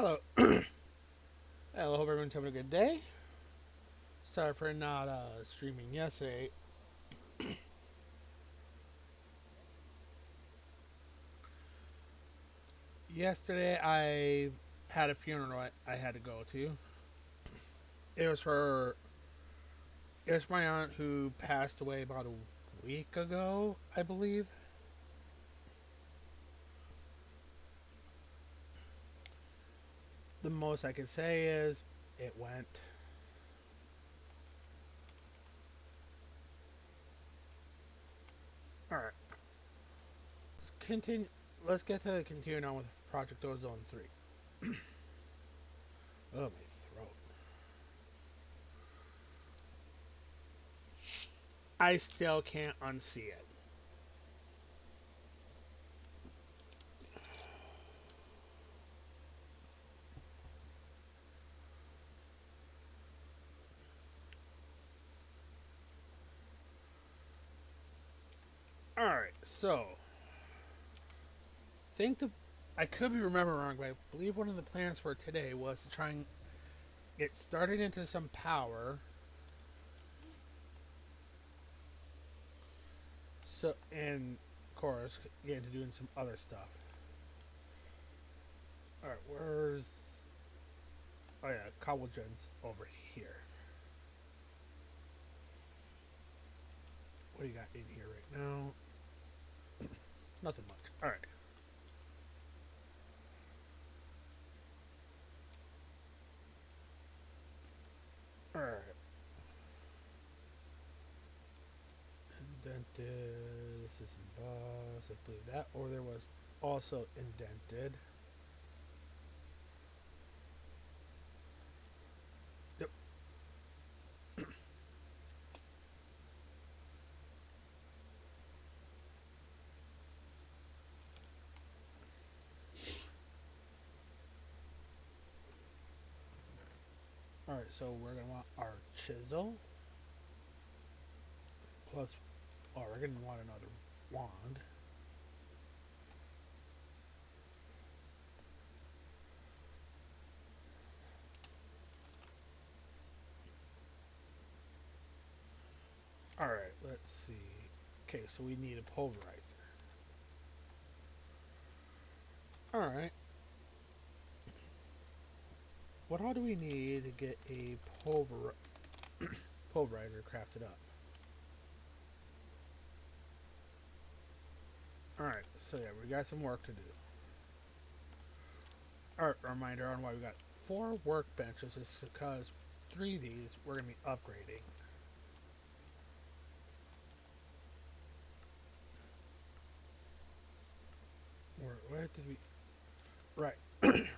Hello. Hello, hope everyone's having a good day. Sorry for not streaming yesterday. Yesterday, I had a funeral I had to go to. It was for it was my aunt who passed away about a week ago, I believe. The most I can say is it went. All right, let's continue. Let's get to continuing on with Project Ozone 3. Oh, my throat. I still can't unsee it. All right, so think the I could be remembering wrong, but I believe one of the plans for today was to try and get started into some power. So and of course get into doing some other stuff. All right, where's oh yeah, Cobblegen's over here. What do you got in here right now? Nothing much. All right, all right. Indented. This is boss. I believe that over there was also indented. Yep. All right, so we're gonna want our chisel plus. Oh, we're gonna want another wand. All right, let's see. Okay, so we need a pulverizer. All right. What all do we need to get a pulverizer crafted up? All right. So yeah, we got some work to do. All right. Reminder on why we got 4 workbenches is because 3 of these we're gonna be upgrading. Where did we? Right.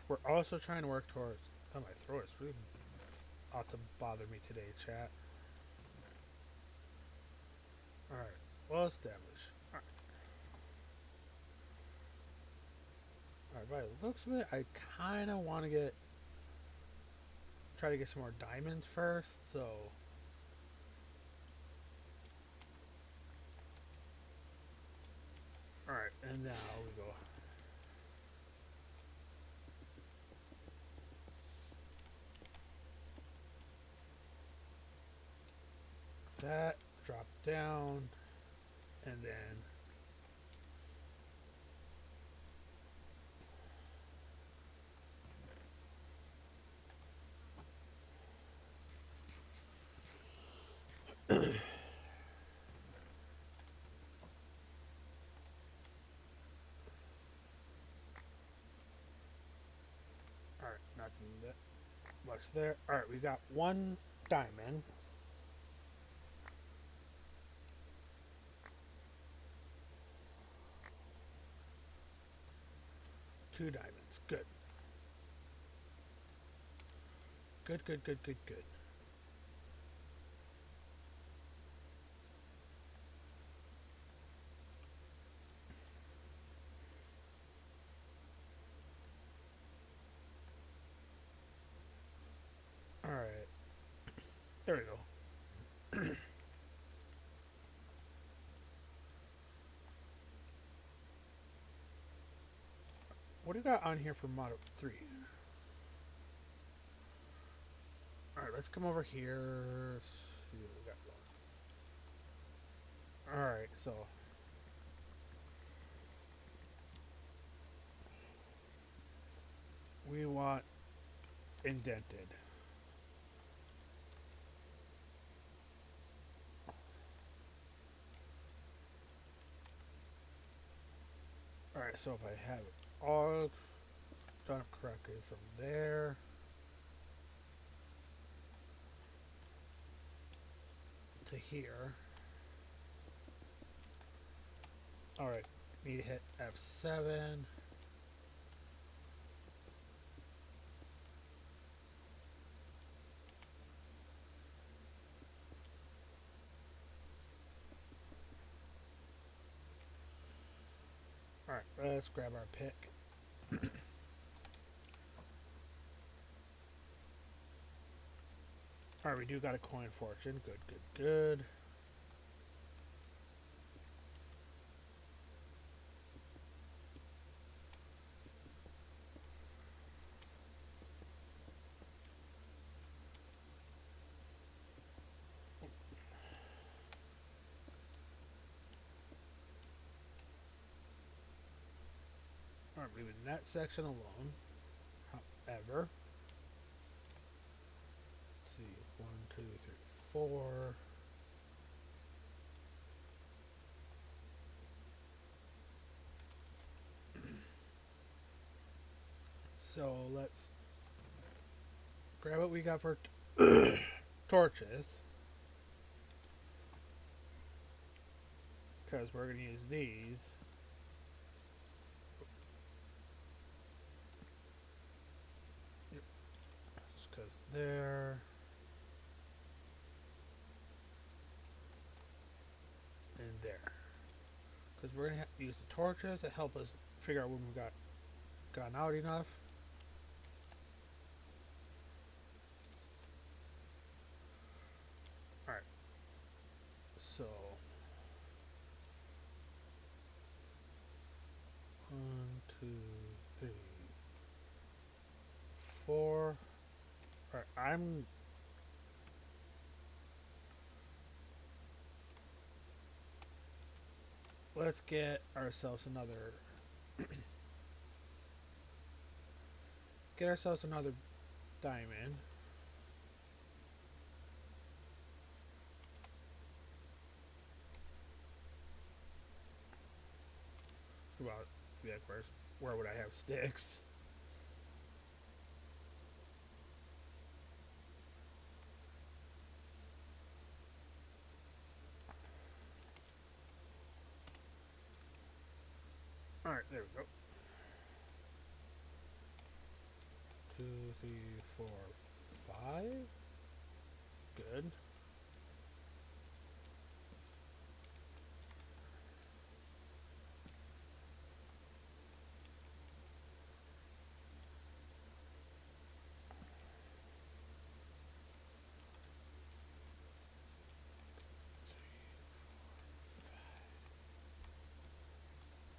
We're also trying to work towards. Oh, my throat is really ought to bother me today, chat. All right. Well established. All right. By the looks of it, I kind of want to try to get some more diamonds first. So all right, and now we go that, drop down, and then all right, nothing that much there. All right, we got 1 diamond, 2 diamonds. Good, good, good, good, good, good. All right, there we go. What do you got on here for Model 3? Alright, let's come over here. See what we got going. Alright, so we want indented. Alright, so if I have it all done correctly from there to here. Alright, need to hit F7. Alright, let's grab our pick. Alright, we do got a coin fortune. Good, good, good. Alright, leaving that section alone. However, let's see. 1, 2, 3, 4. So let's grab what we got for torches. Because we're going to use these. Yep. Just because there. And there. Because we're going to use the torches to help us figure out when we got gotten out enough. Alright. So 1, 2, 3, 4. Alright, let's get ourselves another diamond. Well, yeah, of course. Where would I have sticks? Alright, there we go. 2, 3, 4, 5. Good.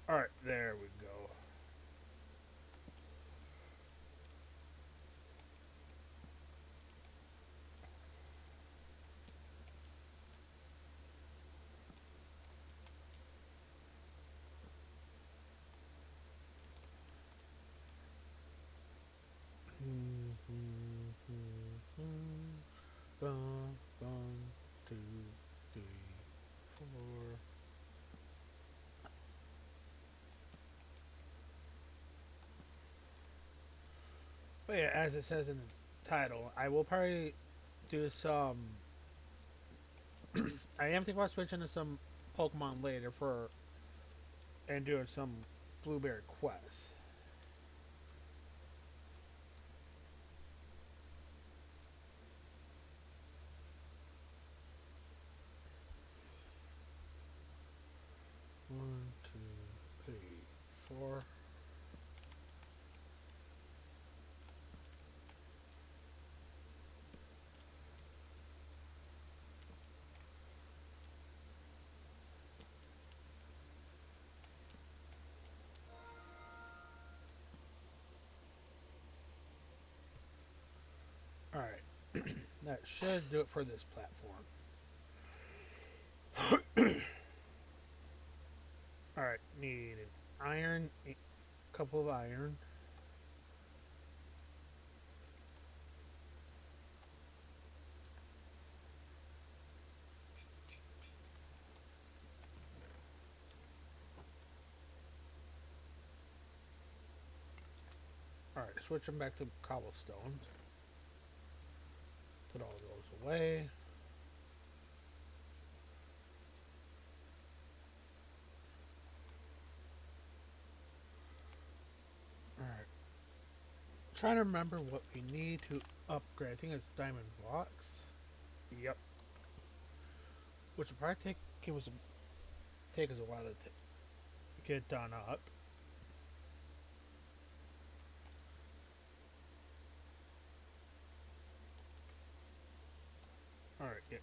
Alright, there we go. Bum, bum, 2, 3, 4. But yeah, as it says in the title, I will probably do some. I am thinking about switching to some Pokemon later for and doing some Blueberry quests. One, two, three, 4. All right. That should do it for this platform. Alright, need an iron, a couple of iron. Alright, switch them back to cobblestone. Put all those away. Alright, trying to remember what we need to upgrade. I think it's diamond blocks. Yep. Which will probably take us a while to get done up. Alright, yeah.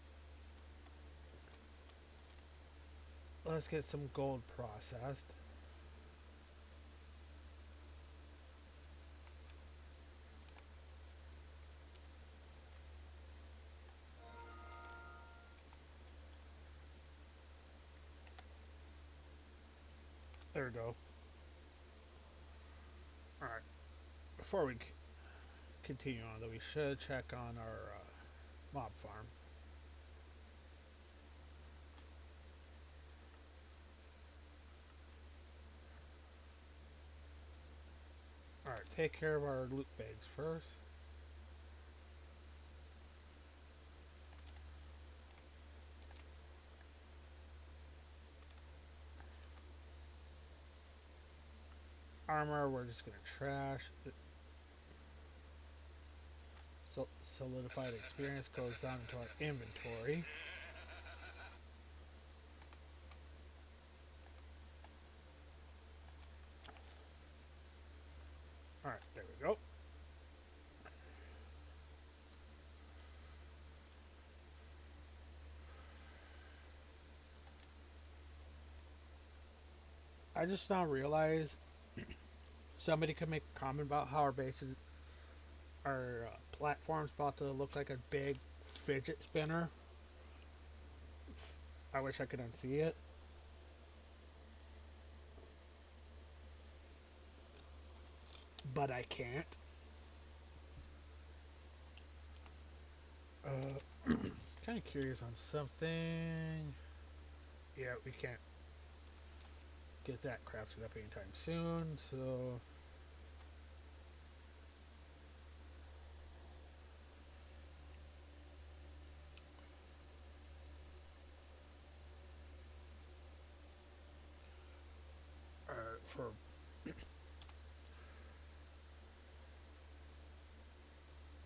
Let's get some gold processed. There we go. Alright, before we continue on, though, we should check on our mob farm. Alright, take care of our loot bags first. Armor, we're just gonna trash. So solidified experience goes down into our inventory. Alright, there we go. I just now realized somebody could make a comment about how our platform's about to look like a big fidget spinner. I wish I could unsee it, but I can't. Kind of curious on something. Yeah, we can't get that crafted up anytime soon, so for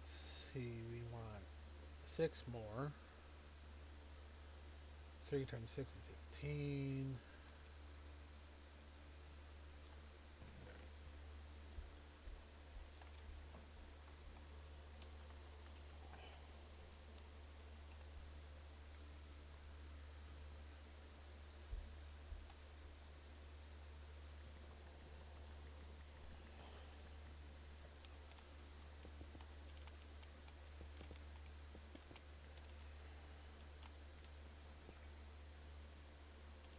see, we want 6 more. 3 times 6 is 18.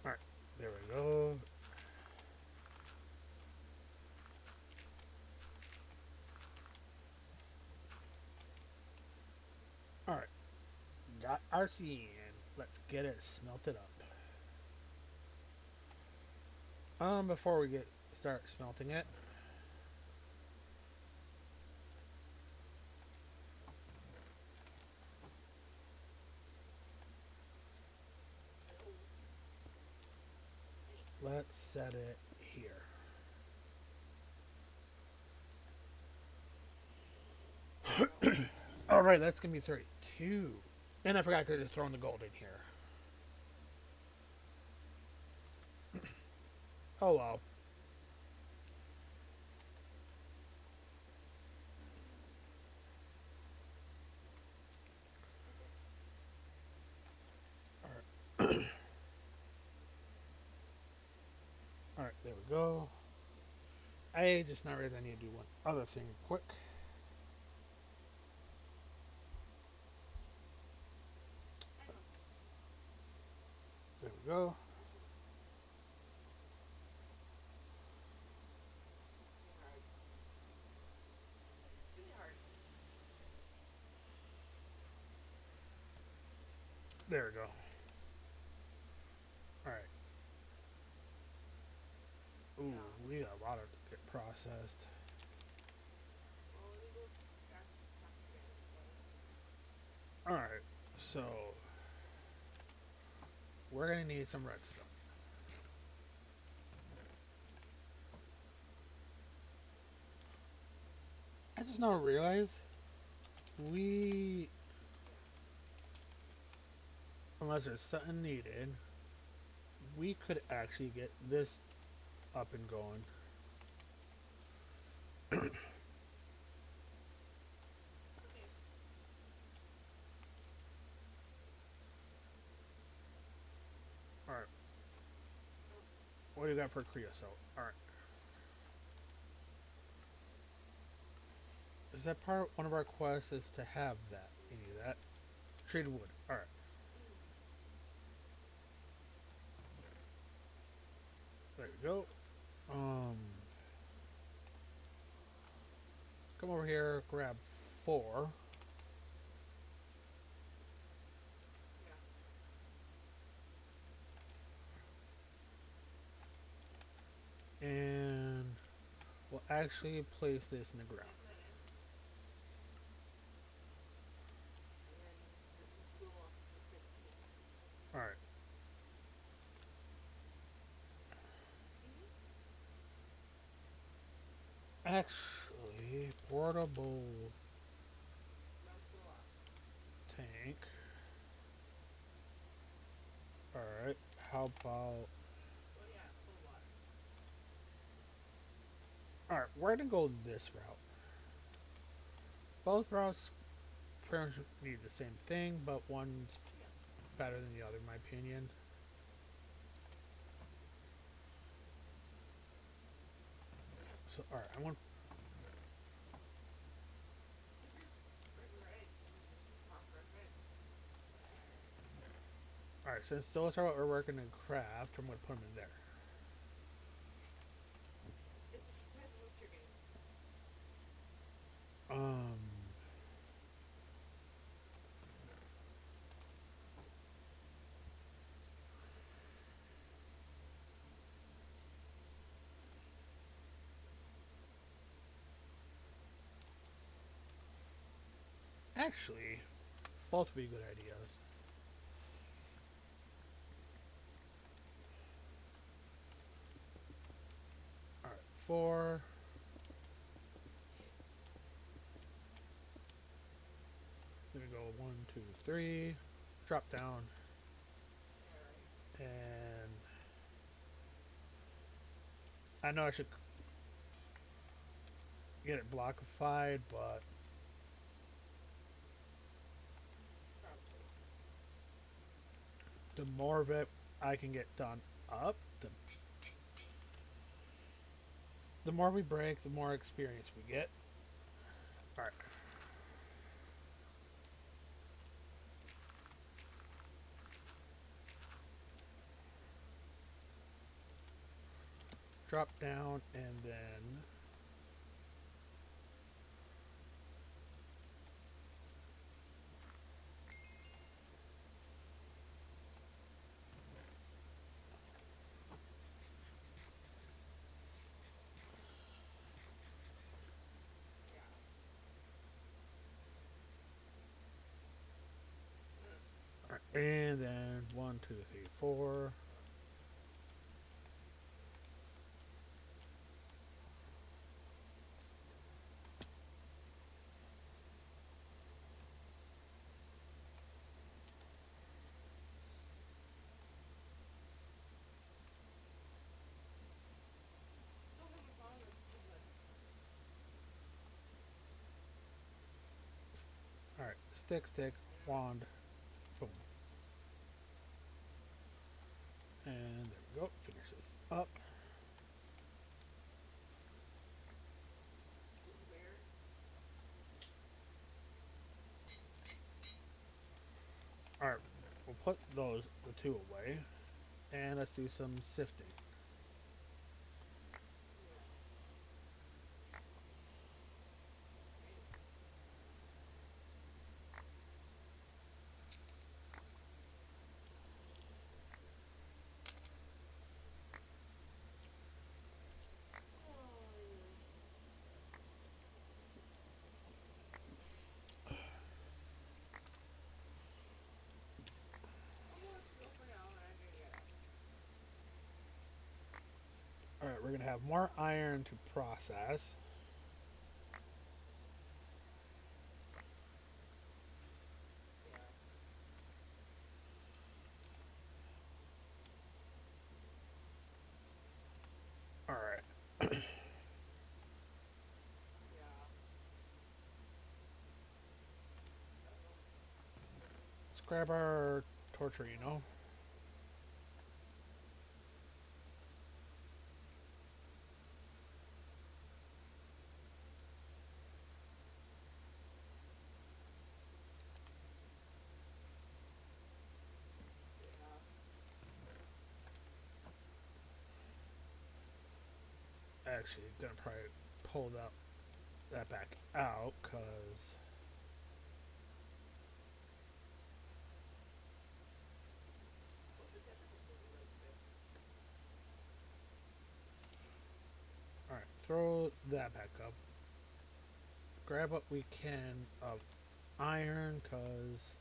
All right, there we go. All right, got RC in. Let's get it smelted up. Before we get start smelting it, let's set it here. All right, that's gonna be 32. And I forgot I could have thrown the gold in here. Oh well. All right. All right, there we go. I just now realized I need to do one other thing quick. we go. There we go. Alright. Ooh, we got a lot of to get processed. Alright, so we're gonna need some redstone. I just now realized we, unless there's something needed, we could actually get this up and going. Alright, what do you got for creosote? Alright, is that part one of our quests is to have that? Any of that? Treated wood. Alright, there we go. Um, come over here, grab 4. And we'll actually place this in the ground. Alright. Actually, portable tank. Alright, how about... Alright, we're gonna go this route. Both routes pretty much need the same thing, but one's better than the other, in my opinion. So, alright, I want... Alright, since those are what we're working in craft, I'm gonna put them in there. Um... Actually, both would be good ideas. Alright, 4. Then we go 1, 2, 3. Drop down. And... I know I should get it blockified, but the more of it I can get done up, the more we break, the more experience we get. Alright. Drop down and then... Alright, and then 1, 2, 3, 4. Alright, stick, stick, wand, boom. And there we go, finish this up. Alright, we'll put the two away. And let's do some sifting. Alright, we're going to have more iron to process. Alright, let's grab our torturino. Actually, gonna probably pull that back out, because... Alright, throw that back up. Grab what we can of iron, because...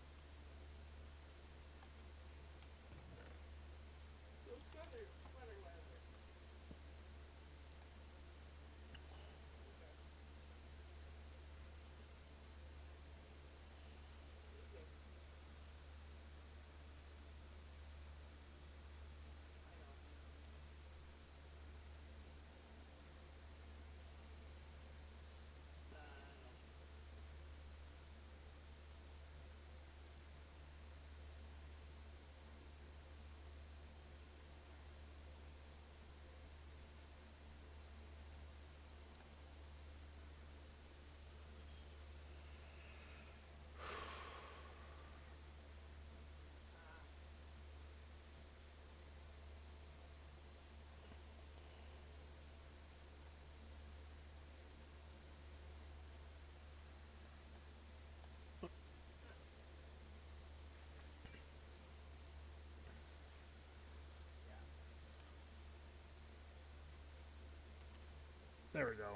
There we go.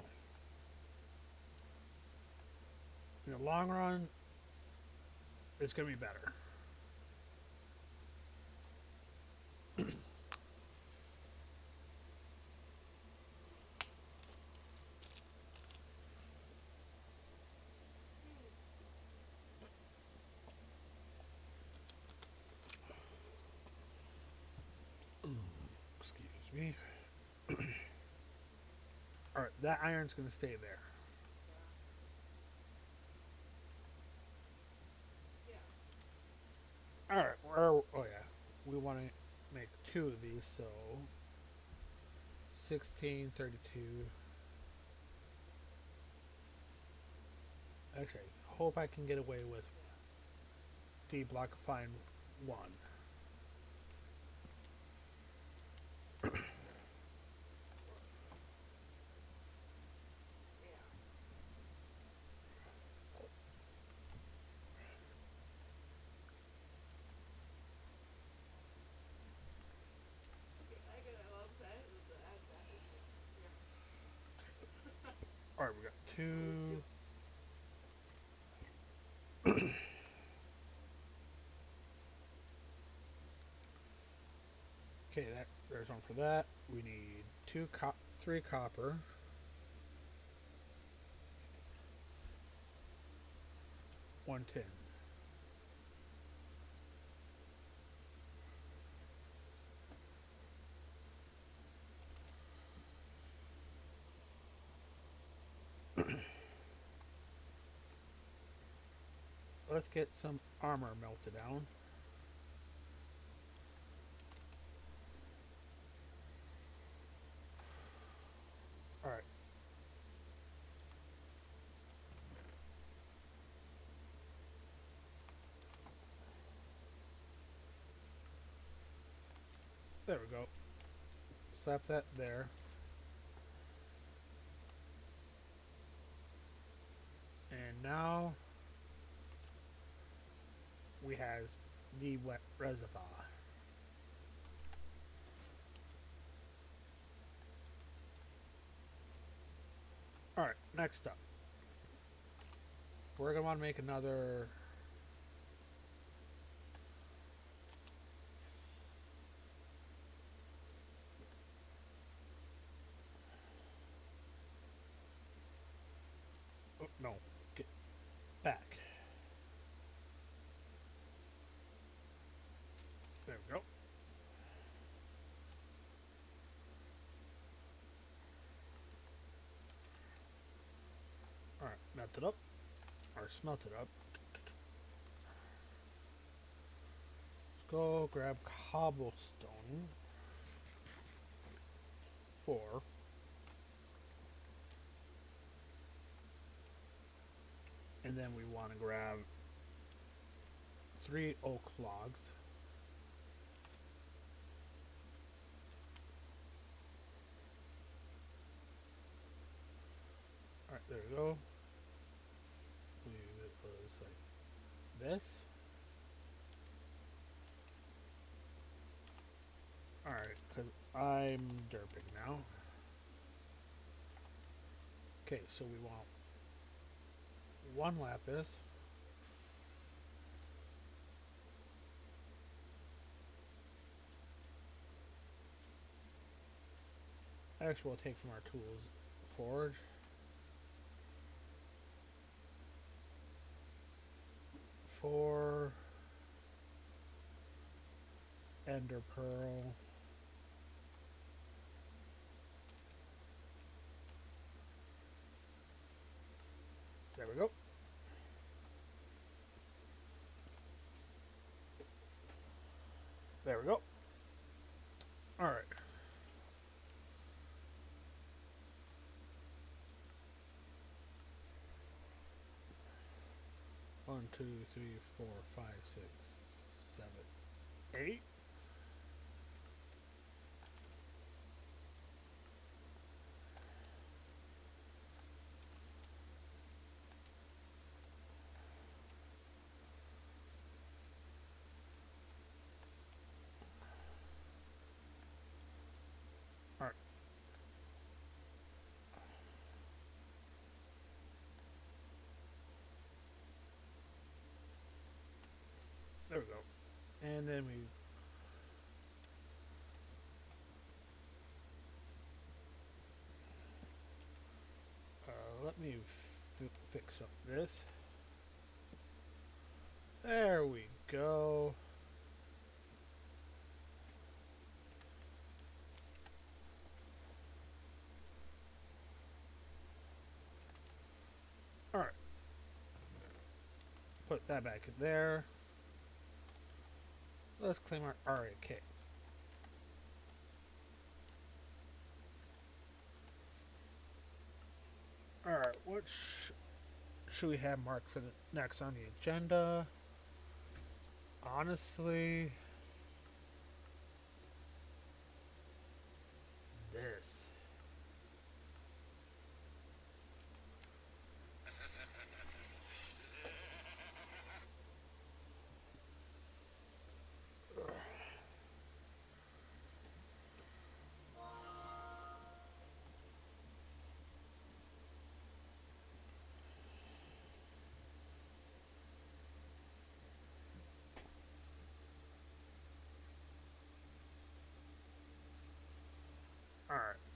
In the long run, it's gonna be better. Excuse me. Alright, that iron's gonna stay there. Alright, oh yeah. We want to make two of these, so 16, 32. Actually, hope I can get away with deblockifying one. Alright, we got two. Okay, there's one for that. We need three copper, one tin. Let's get some armor melted down. Alright, There we go. Slap that there. And now we have the wet reservoir. Alright, next up. We're going to want to make another... Oh, no. Get back. There we go. Alright, melt it up. Or smelt it up. Let's go grab cobblestone. 4. And then we want to grab 3 oak logs. Alright, there we go. Leave it was like this. Alright, because I'm derping now. Okay, so we want 1 lapis. Actually, we'll take from our tools. Forge. 4 ender pearl. There we go. There we go. Alright. 1, 2, 3, 4, 5, 6, 7, 8. Alright. There we go. And then we... let me fix up this. There we go. Alright. Put that back in there. Let's claim our RAK. Alright, what should we have marked for the next on the agenda? Honestly, this.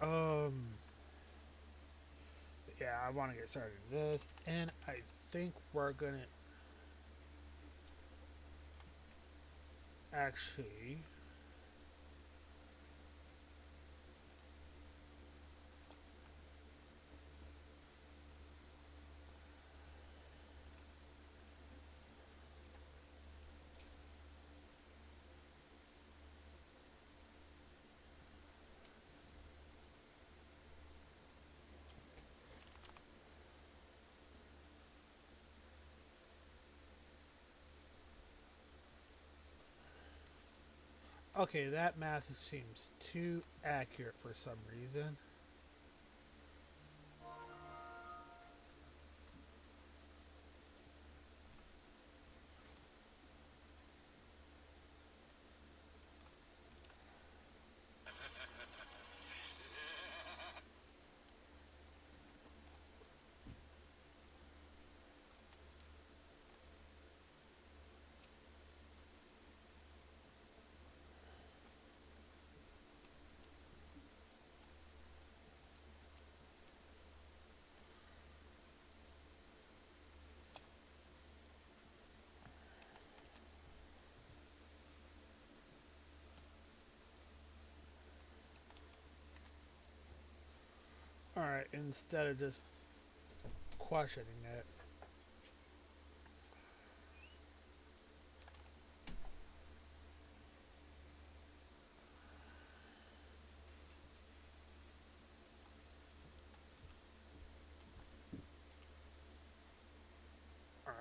Alright, yeah, I want to get started with this, and I think we're gonna actually Okay, that math seems too accurate for some reason. Alright, instead of just questioning it. Alright,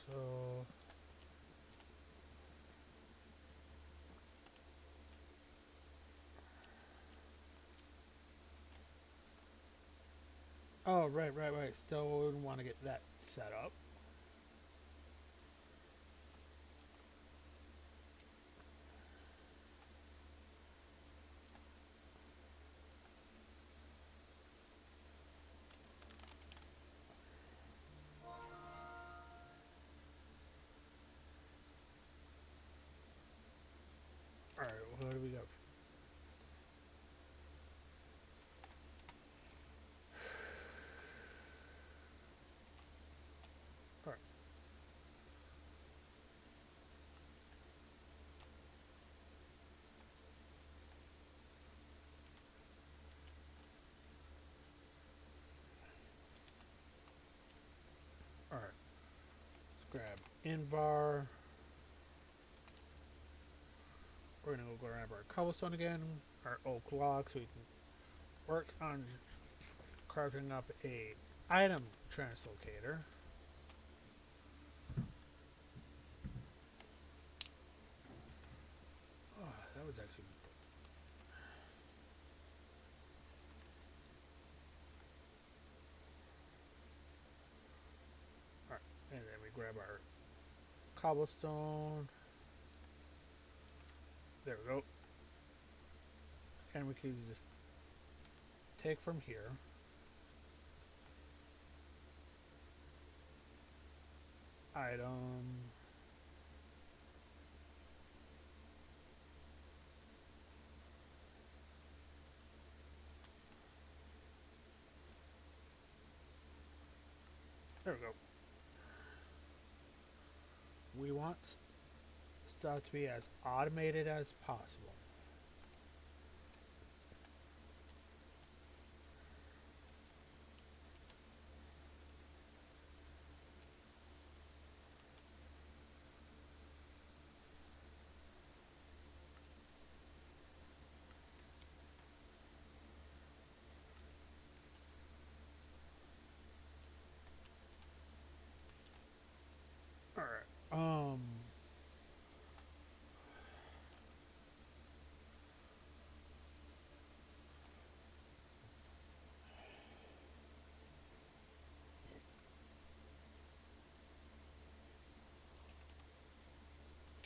so. Oh, right. Still wouldn't want to get that set up. Alright, what do we got? Alright, alright. Let's grab in bar. We're gonna go grab our cobblestone again, our oak log, so we can work on carving up a item translocator. Oh, that was actually. Alright, and then we grab our cobblestone. There we go. And we can just take from here. Item. There we go. We want stuff to be as automated as possible. Alright.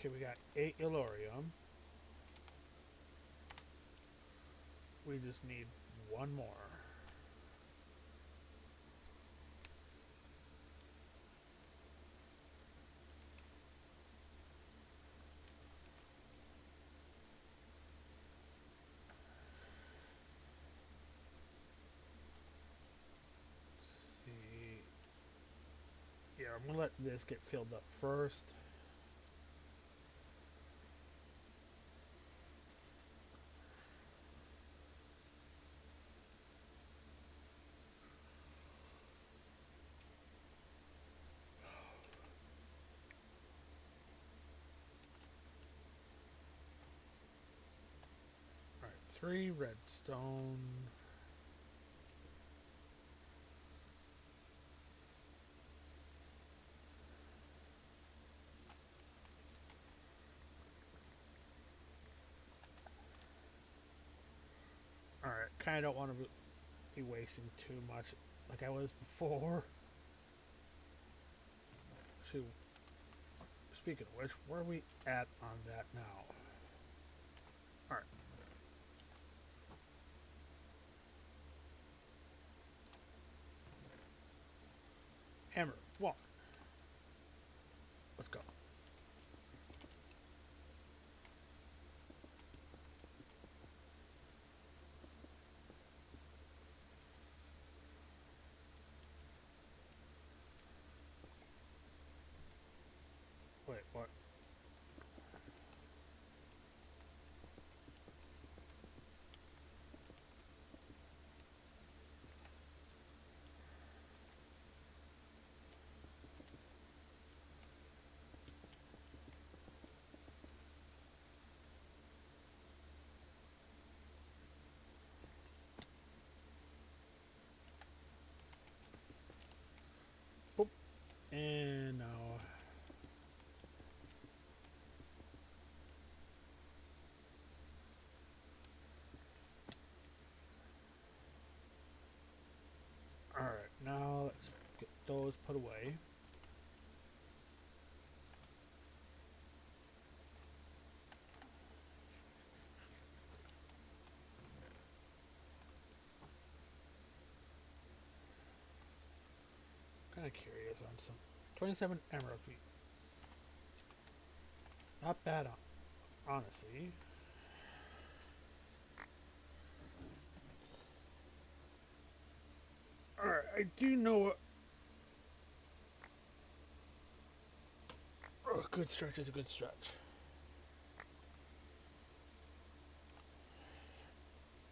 Okay, we got 8 Elorium. We just need one more. Let's see. Yeah, I'm gonna let this get filled up first. Alright, 3 redstone. kind of don't want to be wasting too much like I was before. Shoot, speaking of which, where are we at on that now? Alright. Hammer, walk. Let's go. Wait, what? Boop. And now. Alright, now let's get those put away. Kind of curious on some 27 emerald feet. Not bad, honestly. Alright, I do know what. Oh, good stretch is a good stretch.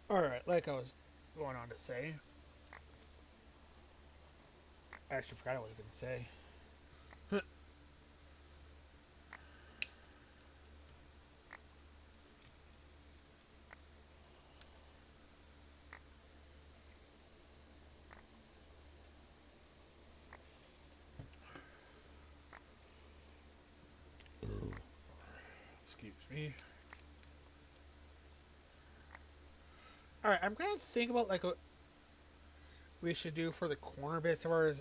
Alright, like I was going on to say. I actually forgot what I was going to say. Excuse me. Alright, I'm going to think about like what we should do for the corner bits of our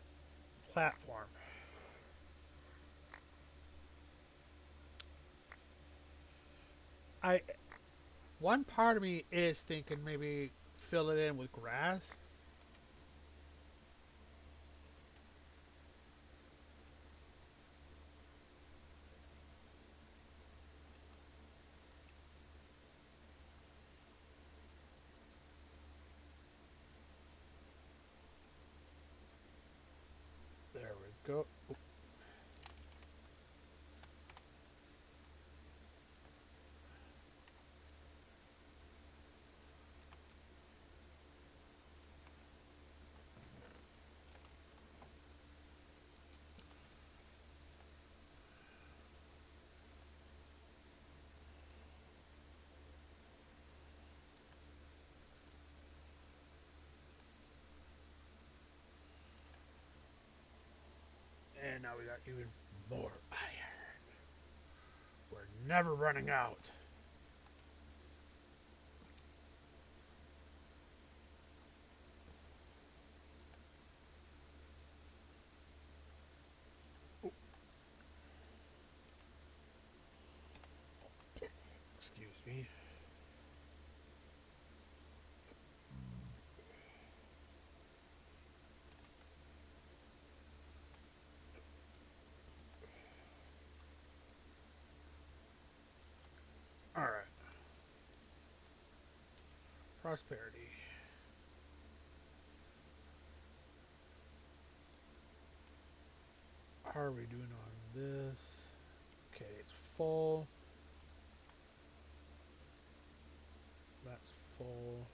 platform. I One part of me is thinking maybe fill it in with grass. There we go. And now we got even more iron. We're never running out. Ooh, excuse me. Alright. Prosperity. How are we doing on this? Okay, it's full. That's full.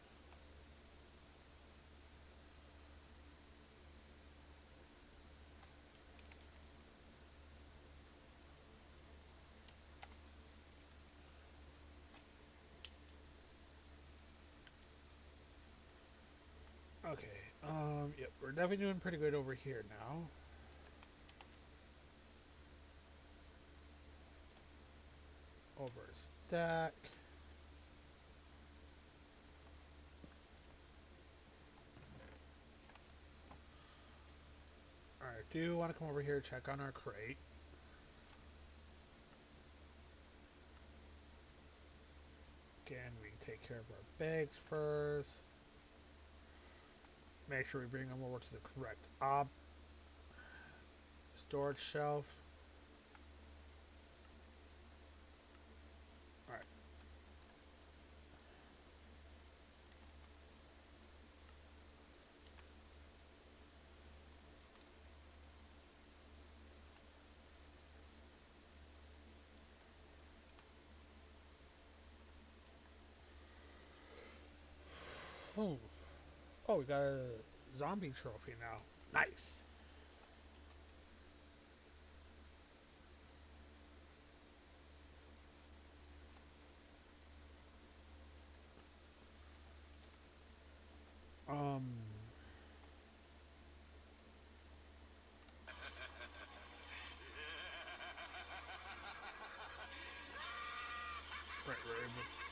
Okay, yep, we're definitely doing pretty good over here now. Over a stack. do want to come over here and check on our crate. Again, we can take care of our bags first. Make sure we bring them over to the correct storage shelf. Alright. Oh, we got a zombie trophy now. Nice. Um,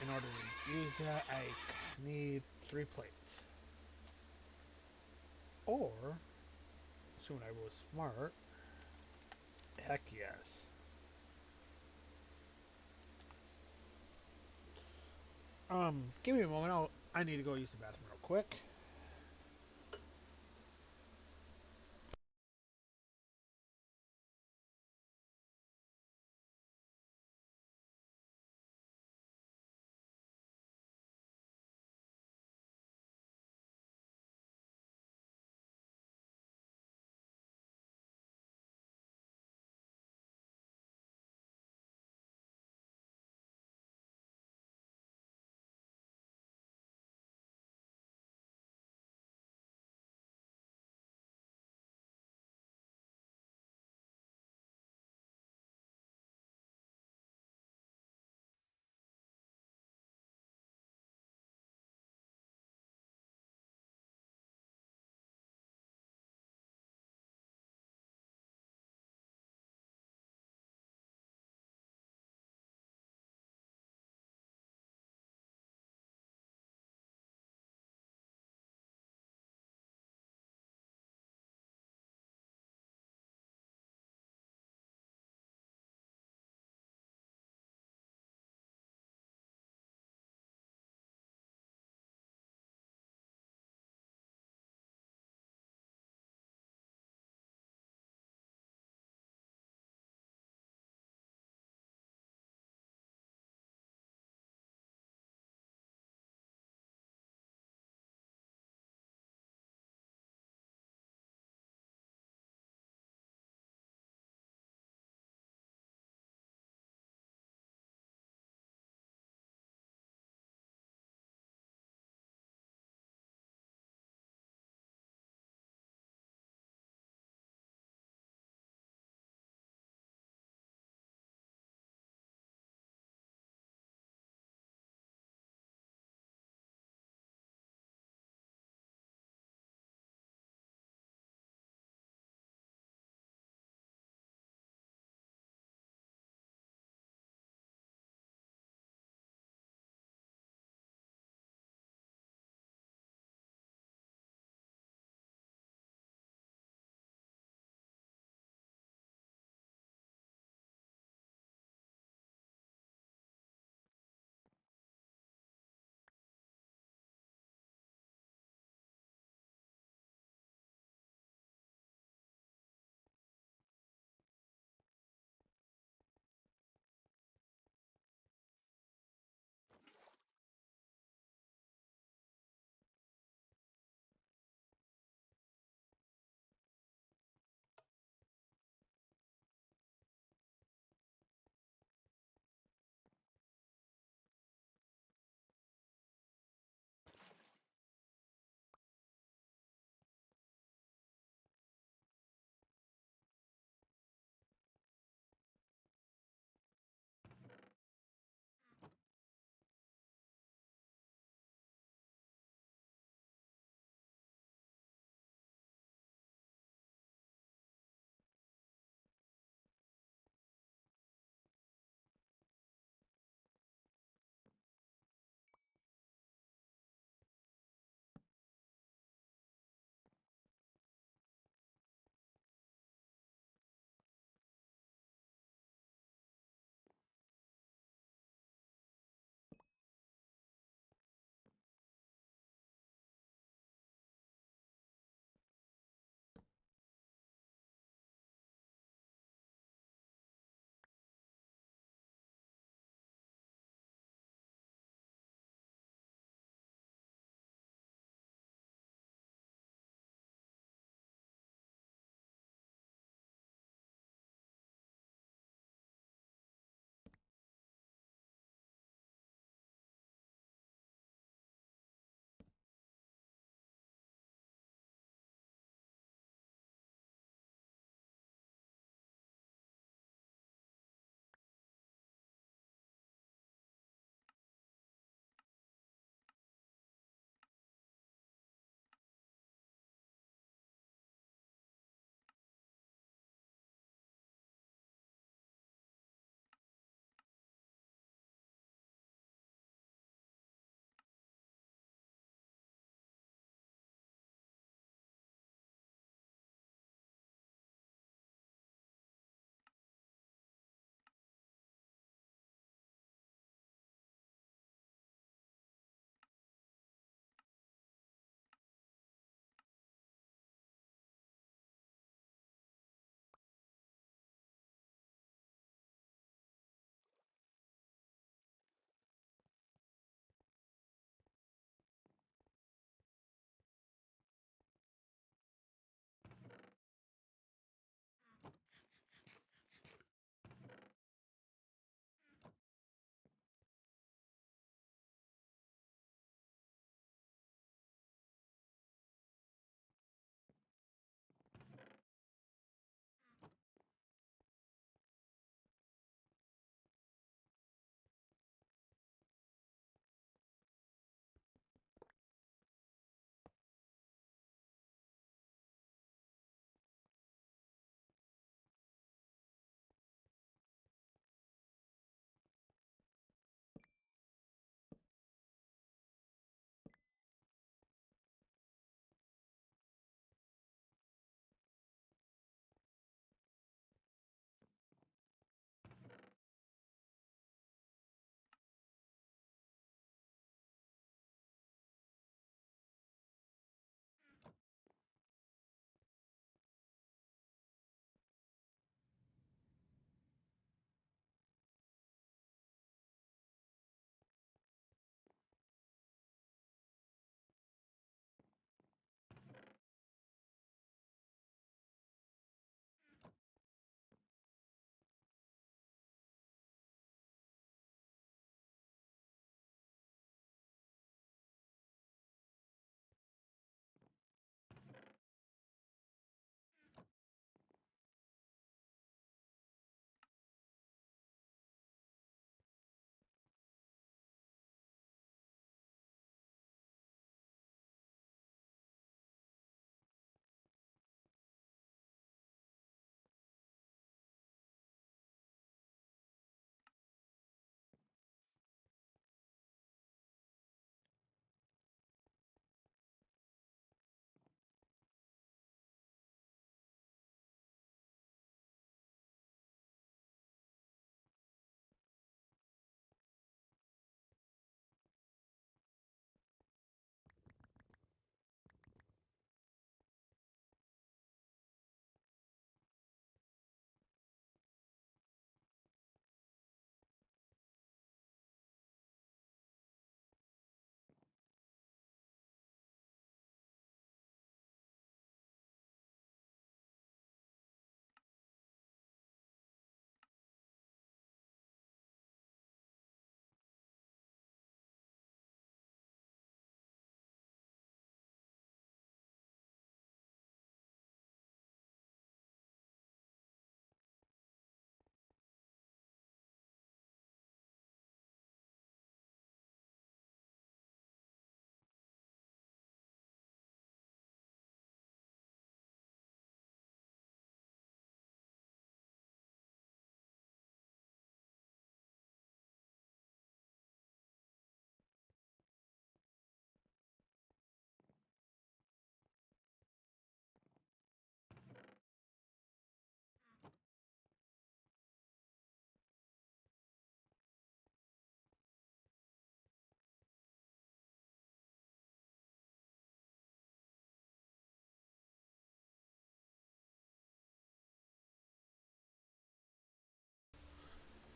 in order to use that, I need 3 plates. Or, soon I was smart. Heck yes. Give me a moment. I need to go use the bathroom real quick.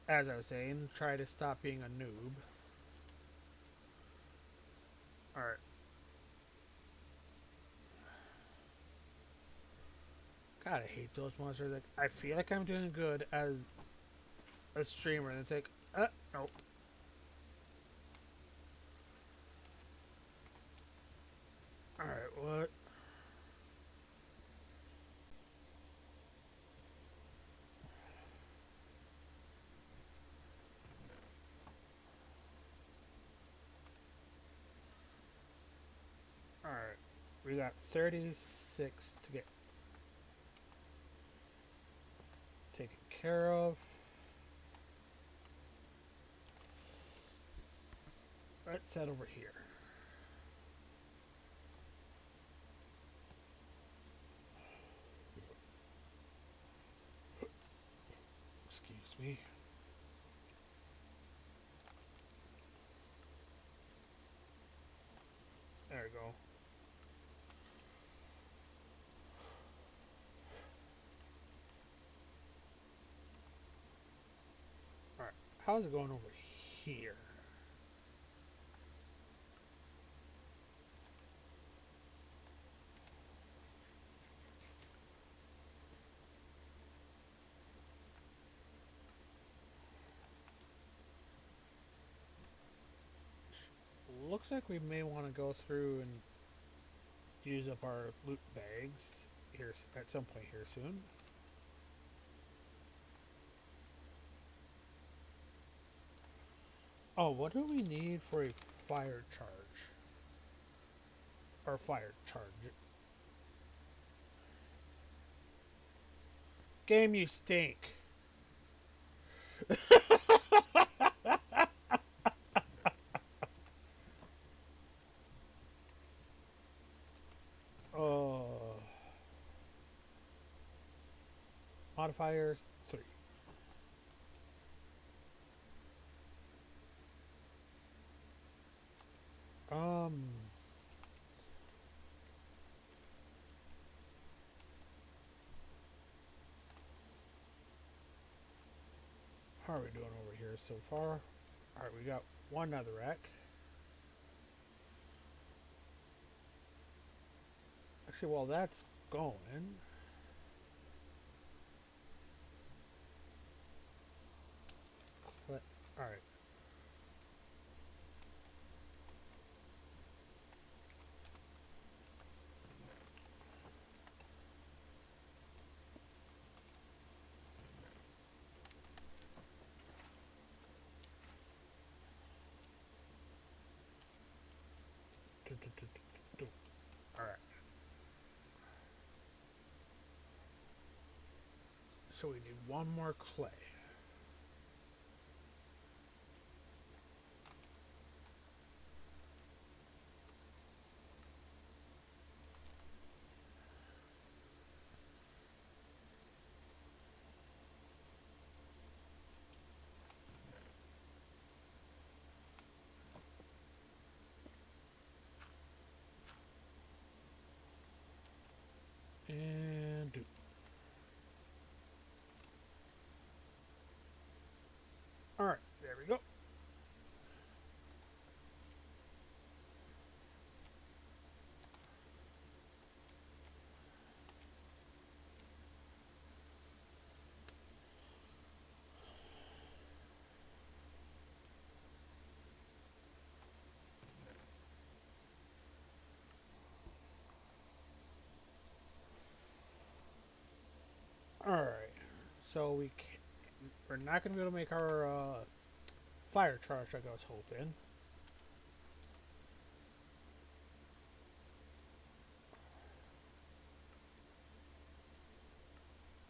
as I was saying, try to stop being a noob. Alright. God, I hate those monsters. Like, I feel like I'm doing good as a streamer, and it's like, nope. Alright, what? Alright. We got 36 to get taken care of. Let's set over here. Excuse me. There we go. Alright. How's it going over here? Looks like we may want to go through and use up our loot bags here at some point here soon. Oh, what do we need for a fire charge? Or fire charge? Game, you stink. Oh. Modifiers 3. Um. How are we doing over here so far? Alright, we got one other rack. Actually, while that's going, alright. Alright. So we need one more clay. And do. Alright, there we go. Alright. So we're not going to be able to make our fire charge like I was hoping.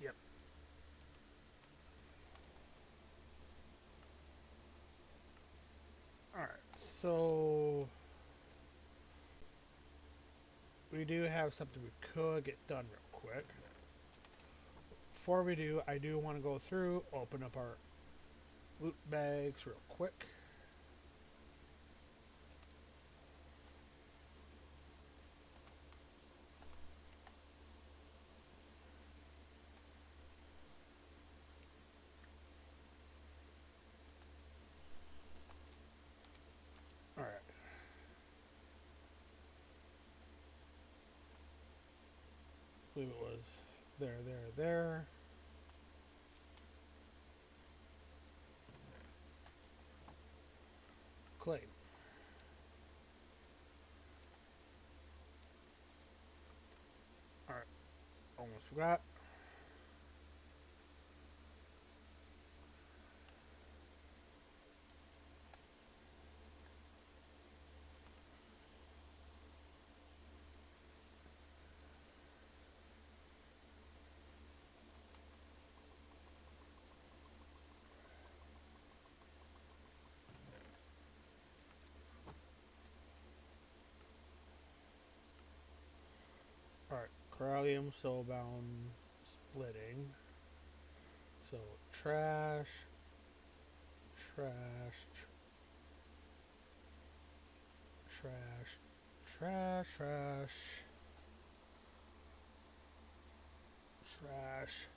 Yep. Alright, so we do have something we could get done real quick. Before we do, I do want to go through, open up our loot bags real quick. believe it was there. Clay. Alright, almost forgot. Alright, Corallium soulbound splitting. So trash, trash, trash, trash, trash.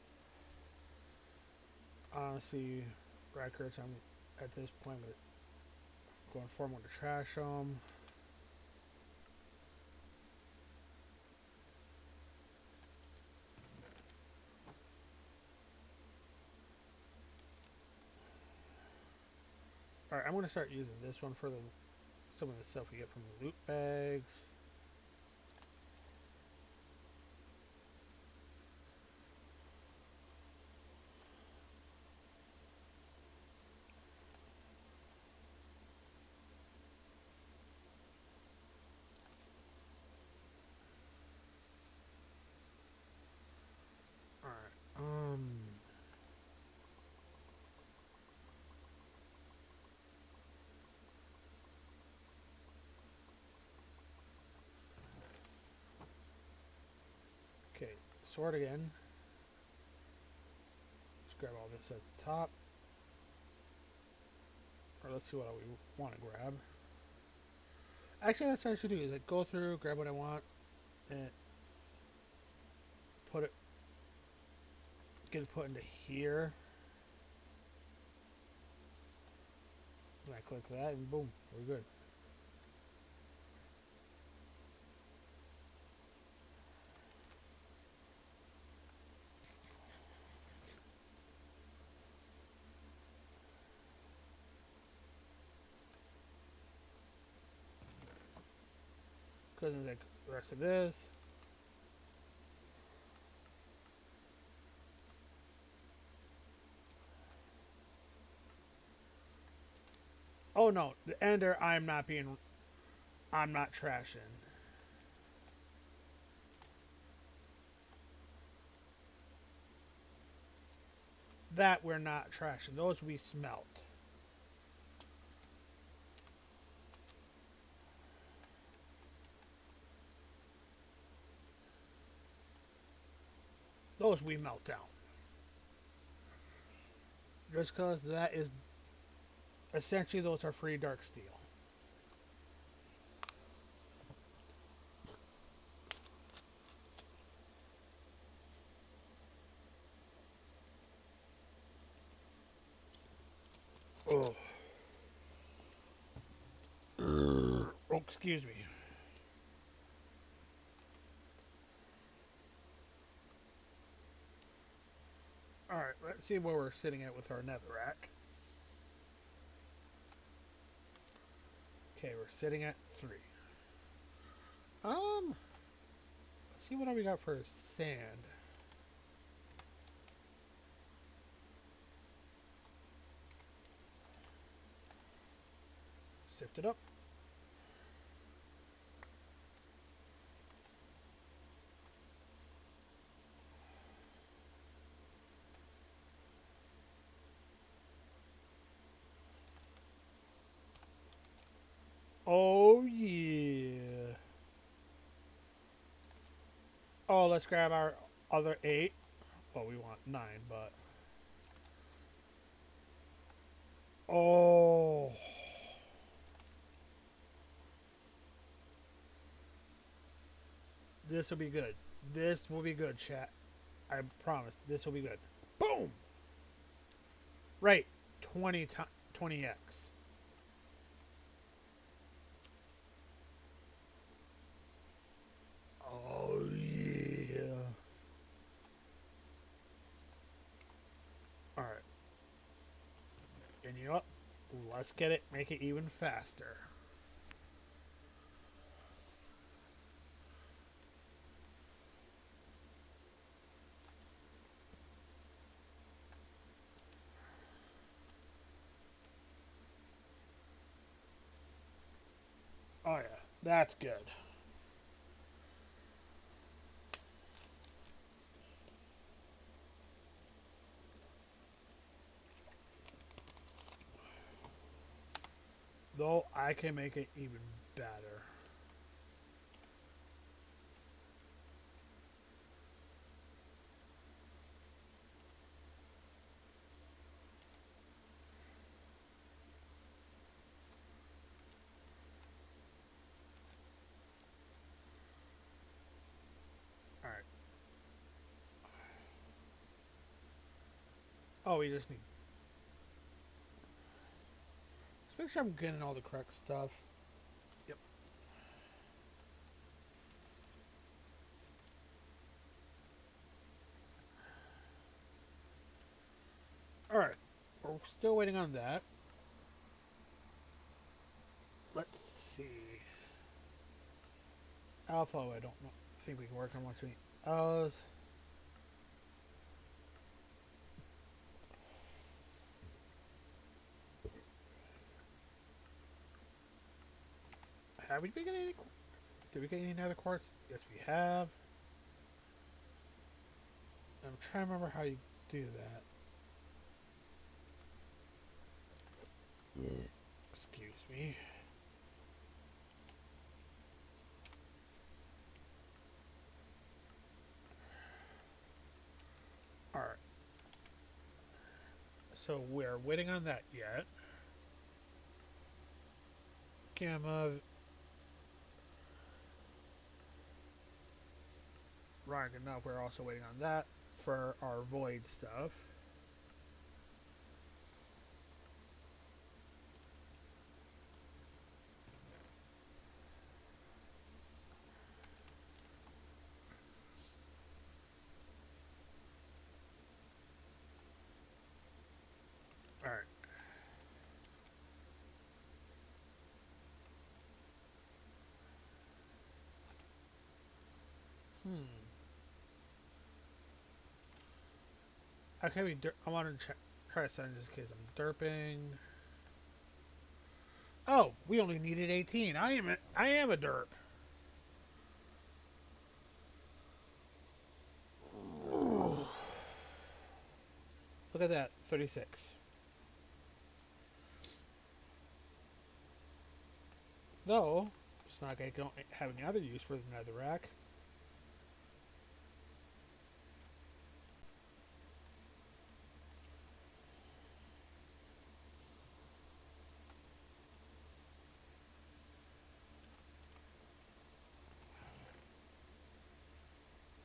Honestly, records. I'm at this point going forward to trash them. All right, I'm gonna start using this one for some of the stuff we get from the loot bags. All right. Okay. Sort again. Let's grab all this at the top. Or let's see what we want to grab. Actually, that's what I should do. Is like go through, grab what I want, and put it, get it put into here. And I click that, and boom, we're good. Because like the rest of this. Oh no, the ender. I'm not trashing. That we're not trashing. Those we smelt. Those we melt down. Just because that is essentially those are free dark steel. Oh, oh excuse me. All right, let's see where we're sitting at with our netherrack. Okay, we're sitting at 3. Let's see what we got for sand. Sift it up. Oh yeah. Oh, let's grab our other 8. Well, we want 9, but oh, this will be good. This will be good, chat. I promise. This will be good. Boom. Right. 20x. Oh yeah. let's get it, make it even faster. Oh yeah, that's good. Though I can make it even better. Alright. Oh, we just need. Let's make sure I'm getting all the correct stuff. Yep. Alright. We're still waiting on that. Let's see. Alpha, I don't know. Think we can work on what's we. O's. Have we been getting any? Did we get any other quartz? Yes, we have. I'm trying to remember how you do that. Excuse me. Alright. So we're waiting on that yet. Gamma. Right enough, we're also waiting on that for our void stuff. Alright. Hmm. Okay, I want to try to send just in case I'm derping. Oh, we only needed 18. I am a derp. Look at that, 36. Though, it's not like I don't have any other use for the netherrack.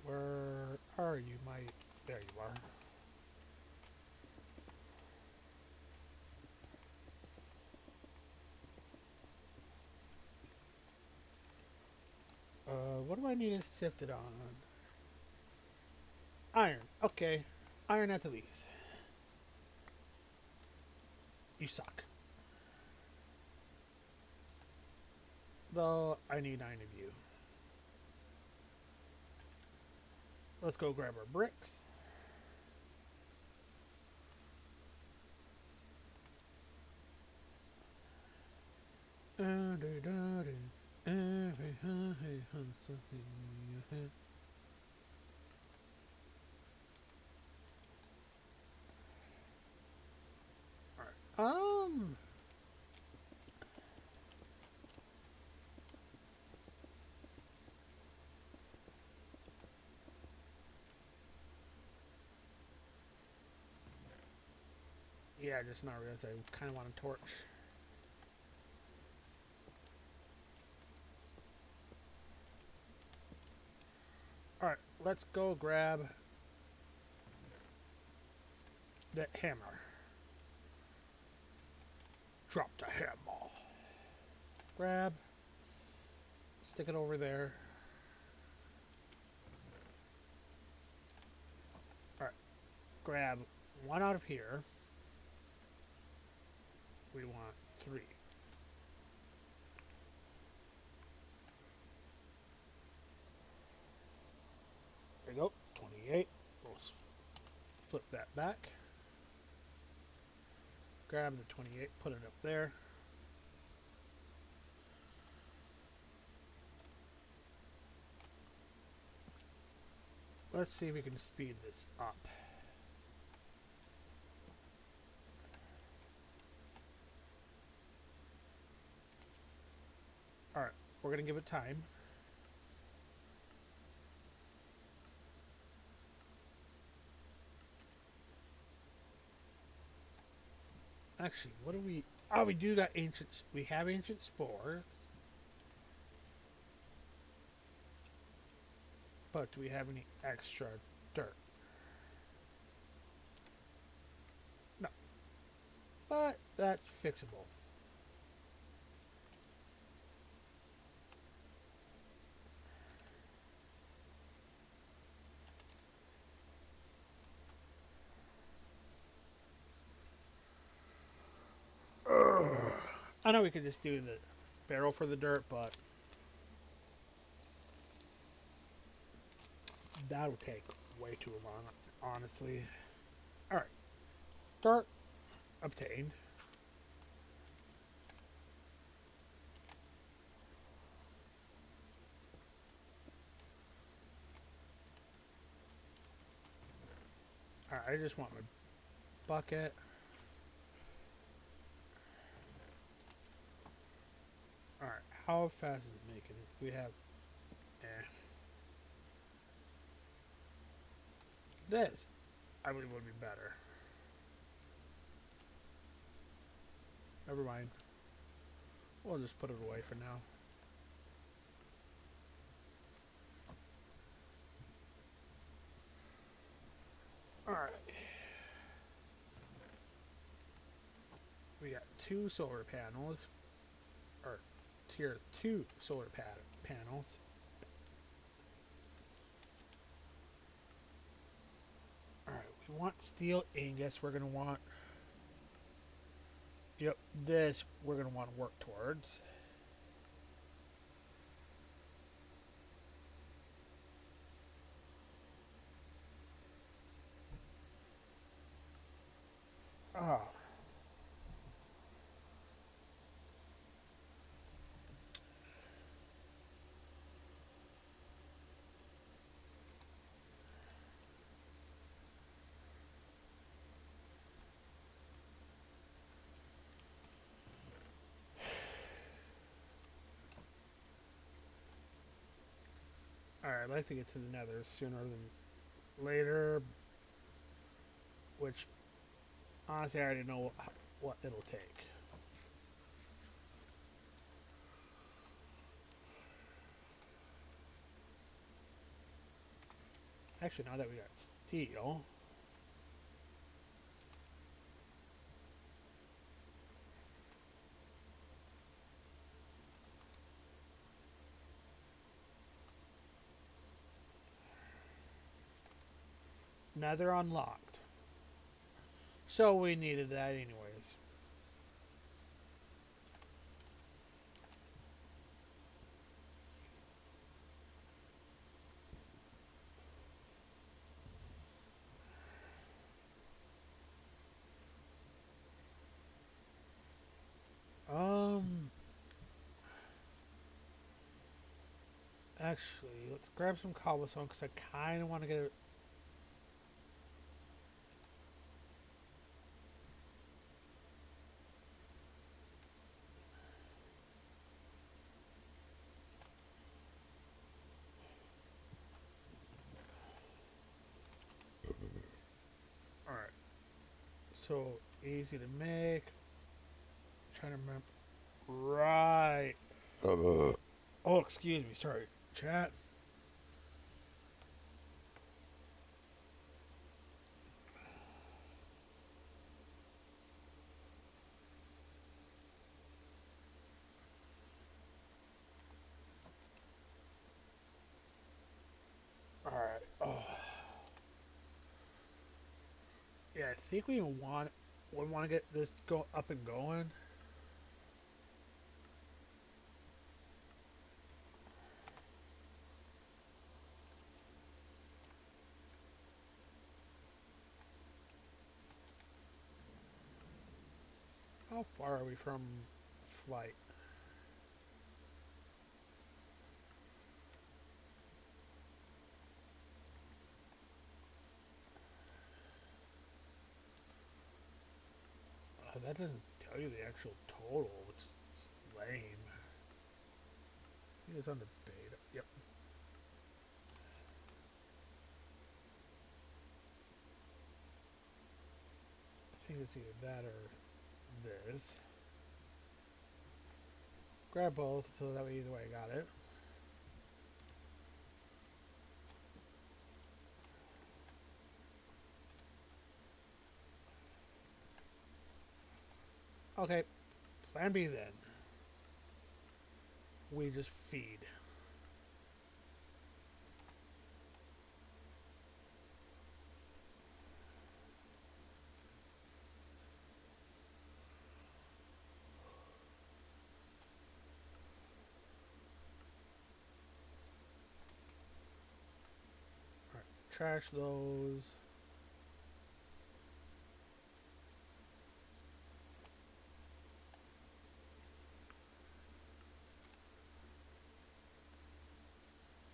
Where are you, my... There you are. What do I need to sift it on? Iron. Okay. Iron at the least. You suck. Though, I need 9 of you. Let's go grab our bricks. Alright. Yeah, just not realize I kind of want a torch. Alright, let's go grab that hammer. Drop the hammer. Grab. Stick it over there. Alright, grab one out of here. We want 3. There you go. 28. We'll flip that back. Grab the 28, put it up there. Let's see if we can speed this up. Alright, we're going to give it time. Actually, what do we... Oh, we do got ancient... We have ancient spore. But do we have any extra dirt? No. But that's fixable. Ugh. I know we could just do the barrel for the dirt, but that'll take way too long, honestly. Alright, dirt obtained. Alright, I just want my bucket. Alright, how fast is it making? We have... Eh. This, I believe, would be better. Never mind. We'll just put it away for now. Alright. We got 2 solar panels. Or tier 2 solar panels. Alright, we want steel ingots. We're going to want... Yep, this we're going to want to work towards. Oh. Alright, I'd like to get to the nether sooner than later. Which, honestly, I already know what it'll take. Actually, now that we got steel... Nether unlocked. So we needed that anyways. Um... Actually, let's grab some cobblestone because I kind of want to get it. Alright. So, easy to make. Trying to remember. Right. Oh, excuse me. Sorry. Chat. Alright. Oh. Yeah, I think we want to get this go up and going. How far are we from flight? That doesn't tell you the actual total, which is lame. I think it's under beta. Yep. I think it's either that or this. Grab both, so that way either way I got it. Okay, plan B then. We just feed. Alright, trash those.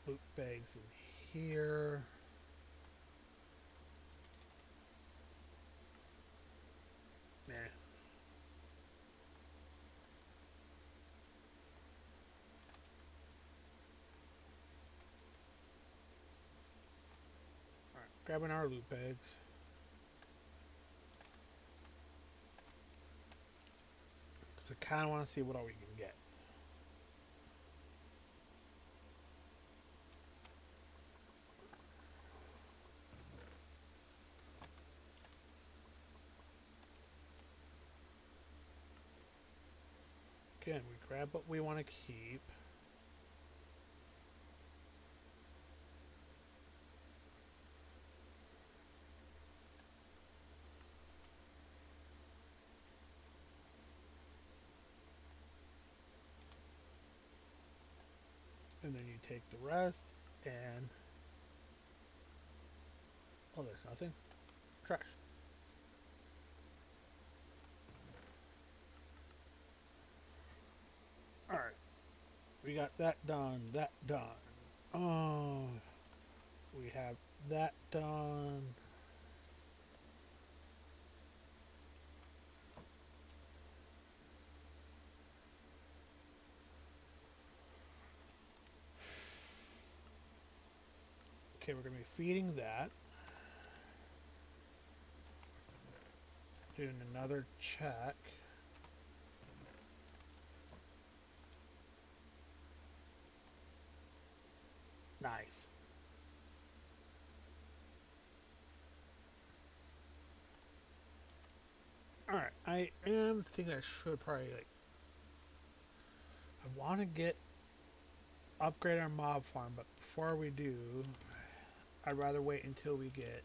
Loot bags in here. Nah. Alright, grabbing our loot bags. Because I kind of want to see what all we can get. Again, we grab what we want to keep. And then you take the rest and... Oh, there's nothing. Trash. Alright. We got that done. That done. Oh... We have that done. Okay, we're going to be feeding that. Doing another check. Nice. Alright, I am thinking I should probably, like... I want to get... Upgrade our mob farm, but before we do... I'd rather wait until we get...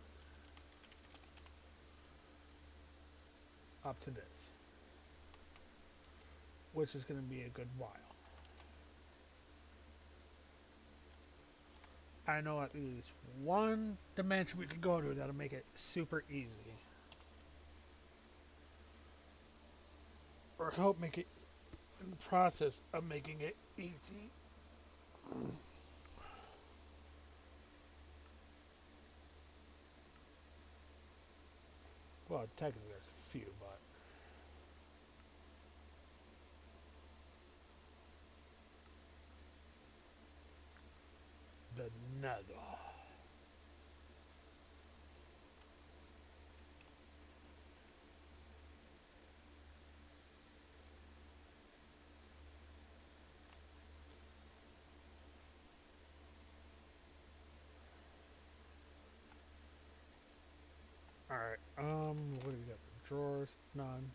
Up to this. Which is going to be a good while. I know at least one dimension we could go to that'll make it super easy. Or help make it in the process of making it easy. Well, technically there's a few, but... The nether. Alright, what do we got? Drawers? None.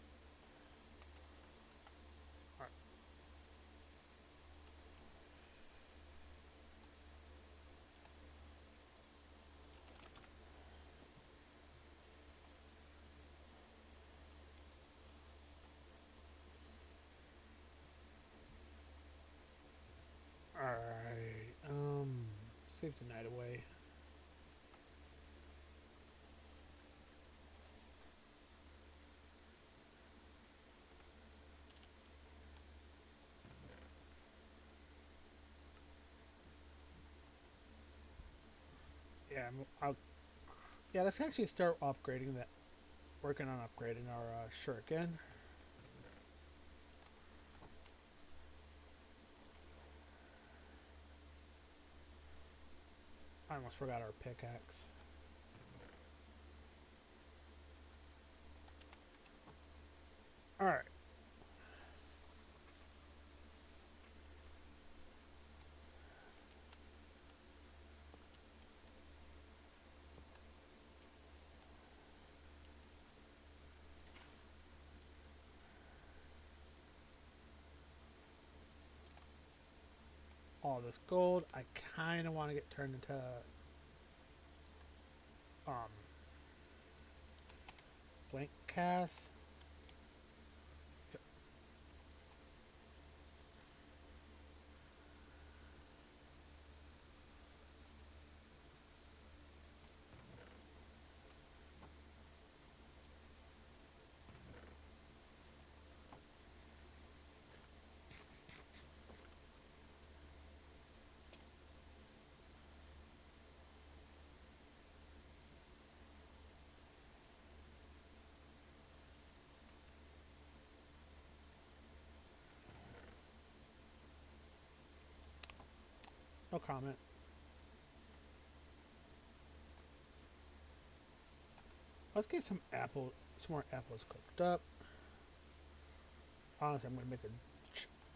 Alright, save the night away. Yeah, yeah. Let's actually start upgrading that. Working on upgrading our shuriken. I almost forgot our pickaxe. All right. All this gold. I kind of want to get turned into um blank cast. No comment. Let's get some more apples cooked up. Honestly, I'm gonna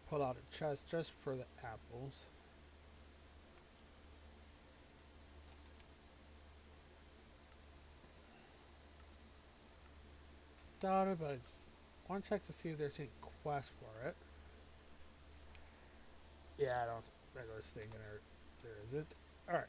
pull out a chest just for the apples. Doubt it, but I want to check to see if there's any quest for it. Yeah, I was thinking there isn't. All right.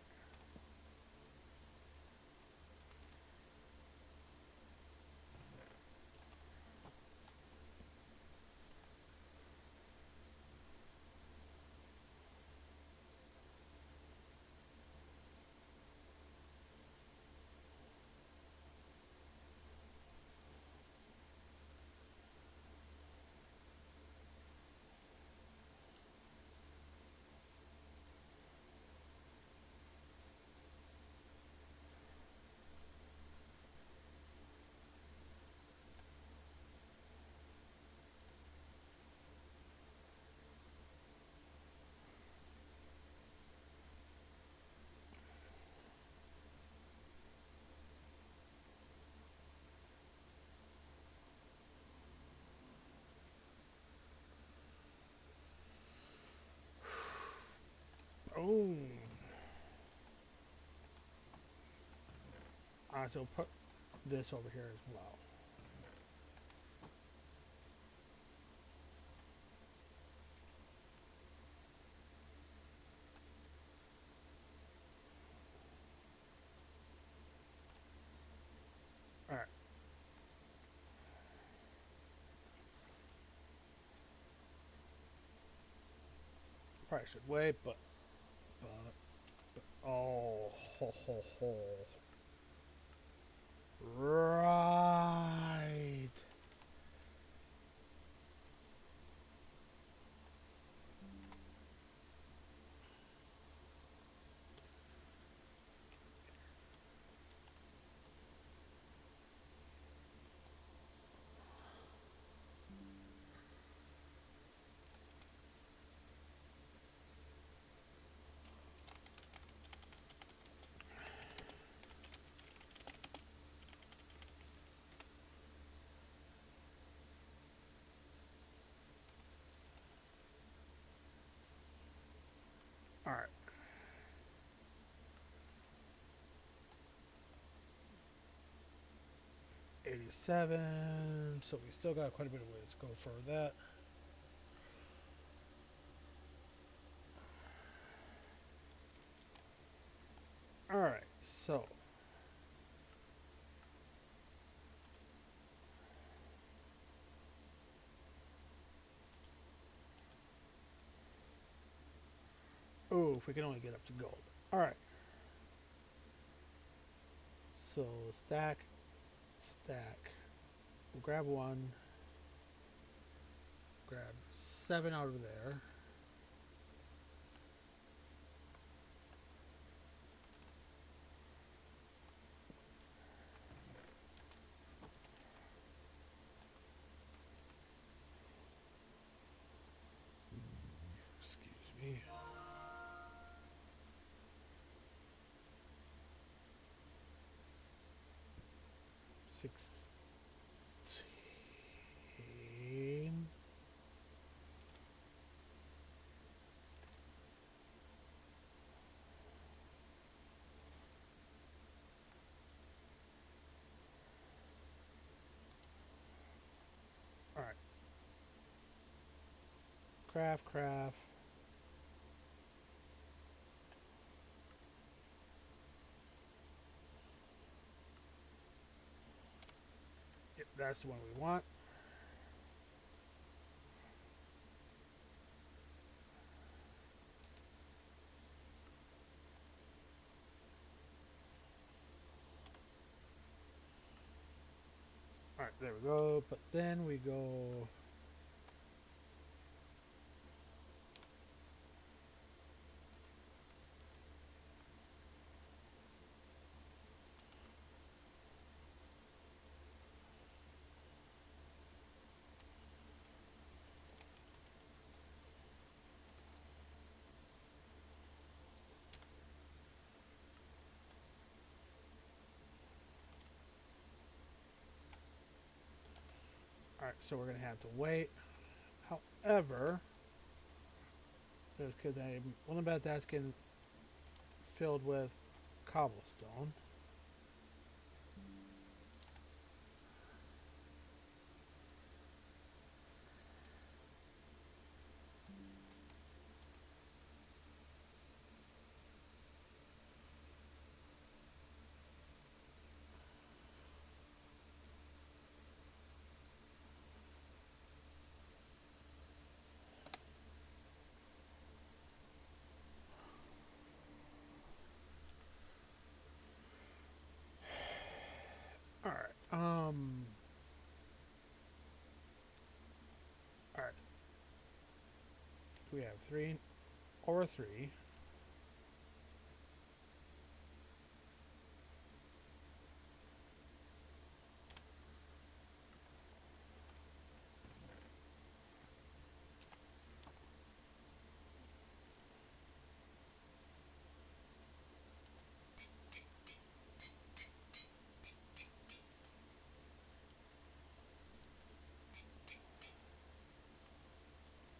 Oh, so put this over here as well. All right. Probably should wait, oh, ho, ho, ho. Right. All right. 87. So we still got quite a bit of ways to go for that. All right. So, oh, if we can only get up to gold. All right. So stack, stack. We'll grab one. Grab 7 out of there. 16. Alright. Craft, craft. Yep, that's the one we want. Alright, there we go. But then we go. Alright, so we're going to have to wait. However, just because I'm one about that's getting filled with cobblestone. Alright, alright. We have three or three.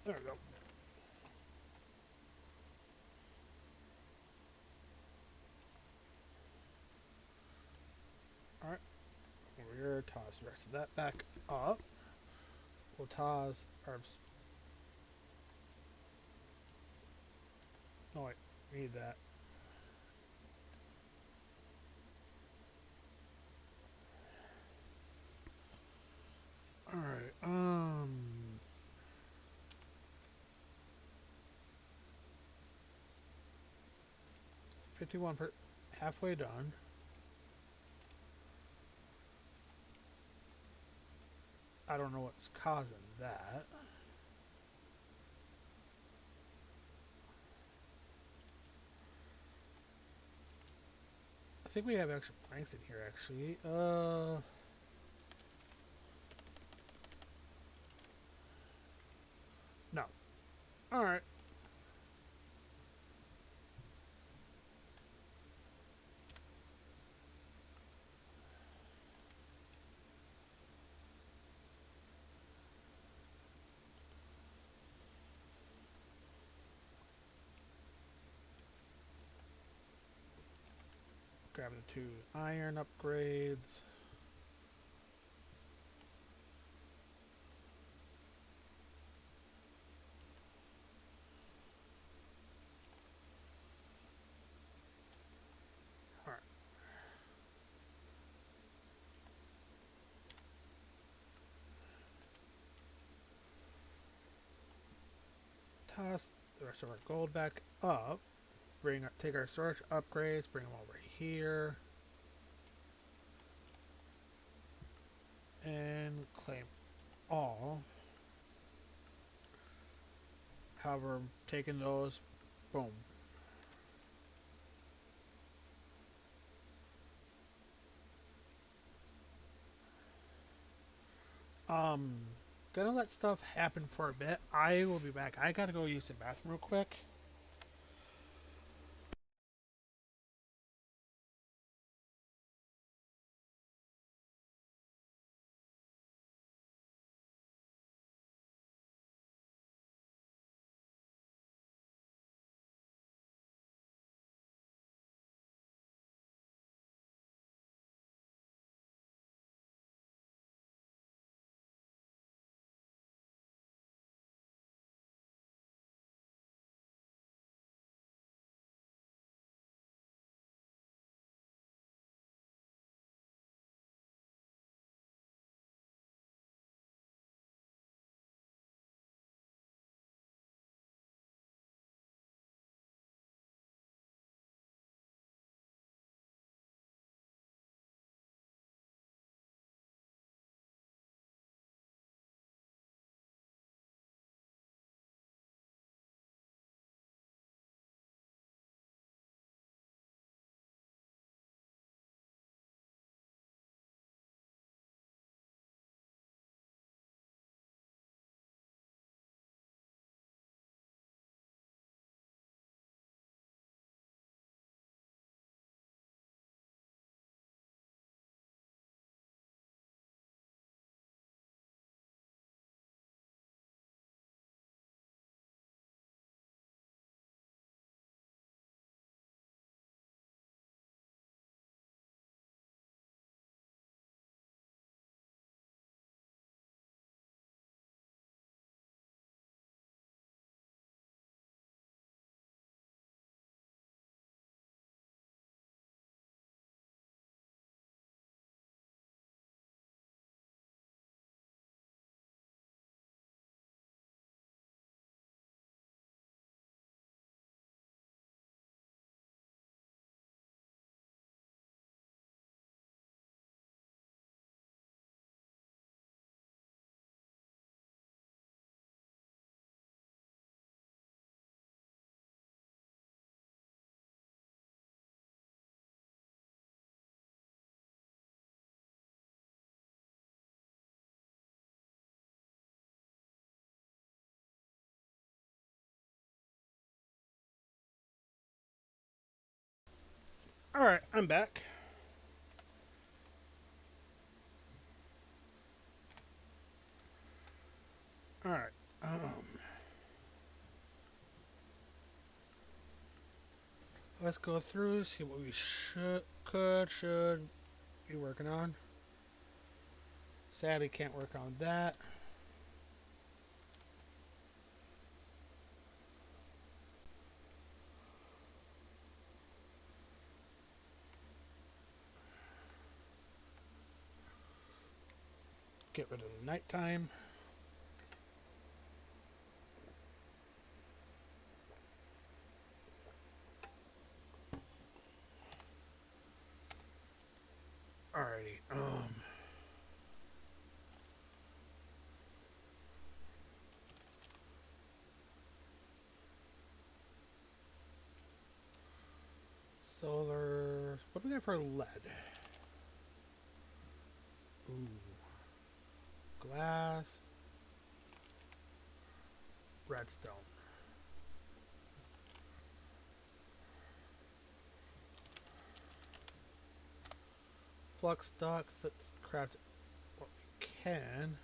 There we go. Alright, we're toss the rest of that back up. We'll toss our. No, wait, we need that. Alright, 51 halfway done. I don't know what's causing that. I think we have extra planks in here, actually. No. Alright. Grab the two iron upgrades. Alright. Toss the rest of our gold back up. Take our storage upgrades, bring them over here. And claim all. However, taking those, boom. Um, gonna let stuff happen for a bit. I will be back. I gotta go use the bathroom real quick. Alright, I'm back. Alright. Let's go through, see what we should be working on. Sadly, can't work on that. Get rid of the nighttime. Alrighty. Solar. What do we got for lead? Ooh. Glass. Redstone. Flux ducts. Let's craft what we can.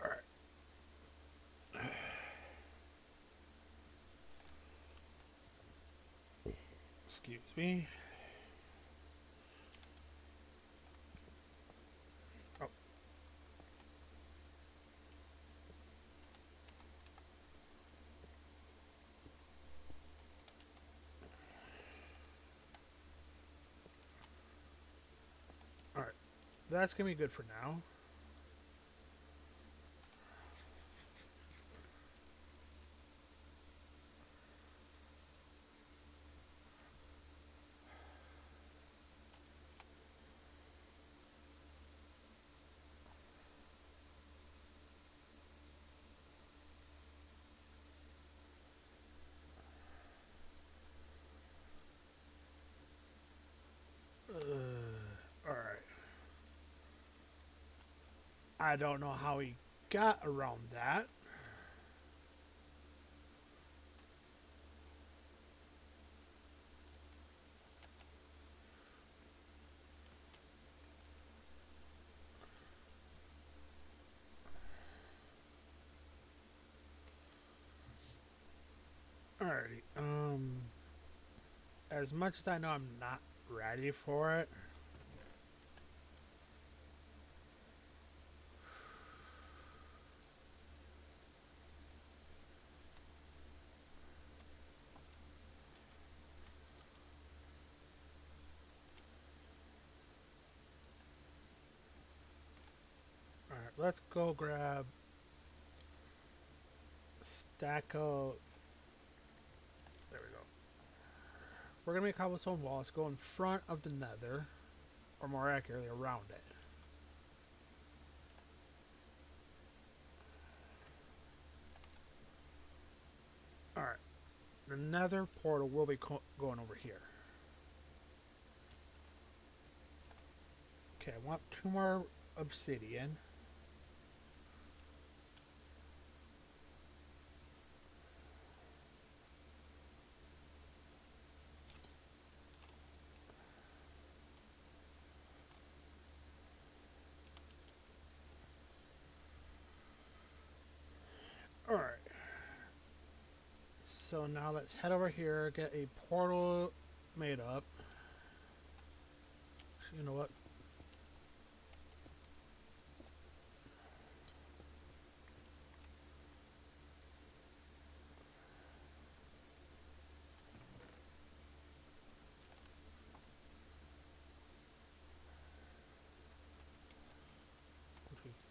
Alright. Excuse me. Oh. Alright. That's gonna be good for now. Alright. I don't know how he got around that. Alrighty. As much as I know I'm not ready for it. Alright, let's go grab a stack of. There we go. We're gonna make a cobblestone wall. Let's go in front of the nether, or more accurately, around it. Alright, the nether portal will be going over here. Okay, I want 2 more obsidian. Alright. So now let's head over here, get a portal made up. You know what?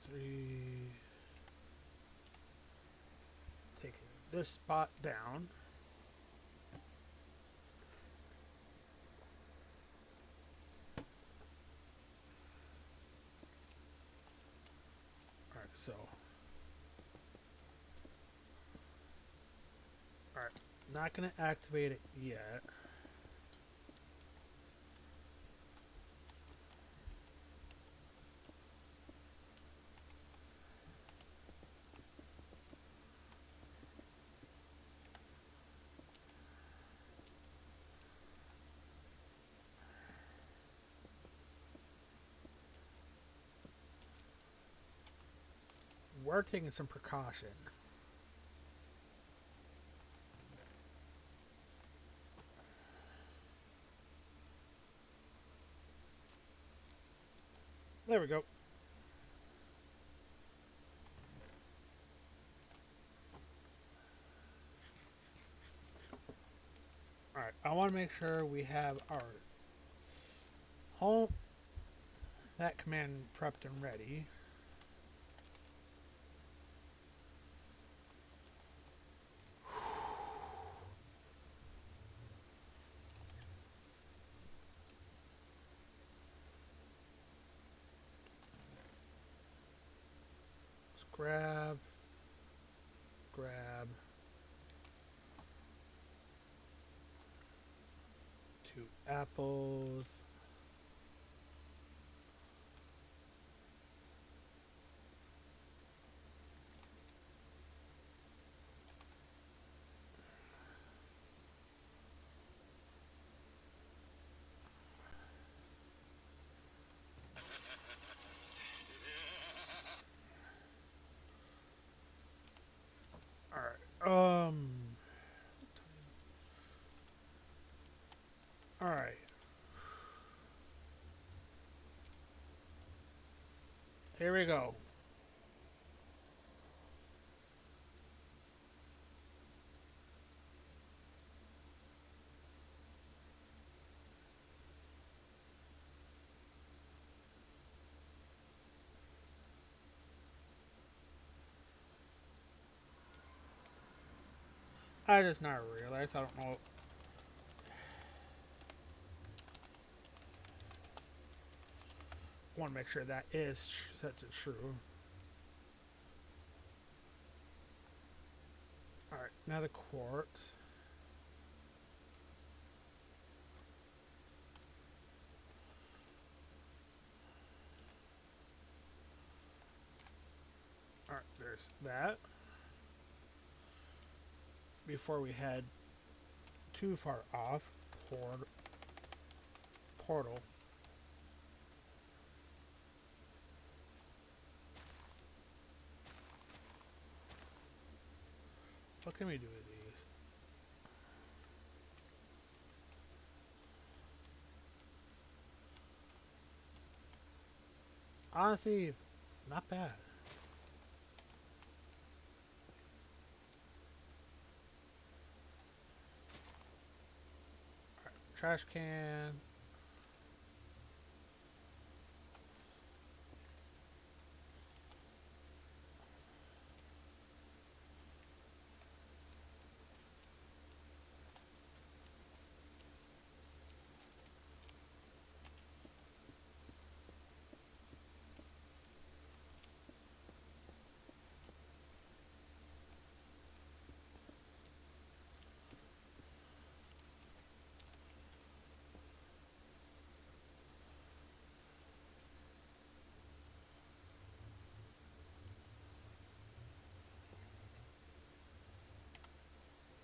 Three. Taking this spot down. Alright, so. Alright, not gonna activate it yet. we're taking some precaution. There we go. Alright, I want to make sure we have our home, that command prepped and ready. Let's grab 2 apples. Alright, alright. Here we go. I just now realized, I don't know. Want to make sure that is such a true. Alright, now the quartz. Alright, there's that. Before we head too far off, portal. What can we do with these? Honestly, not bad. Trash can.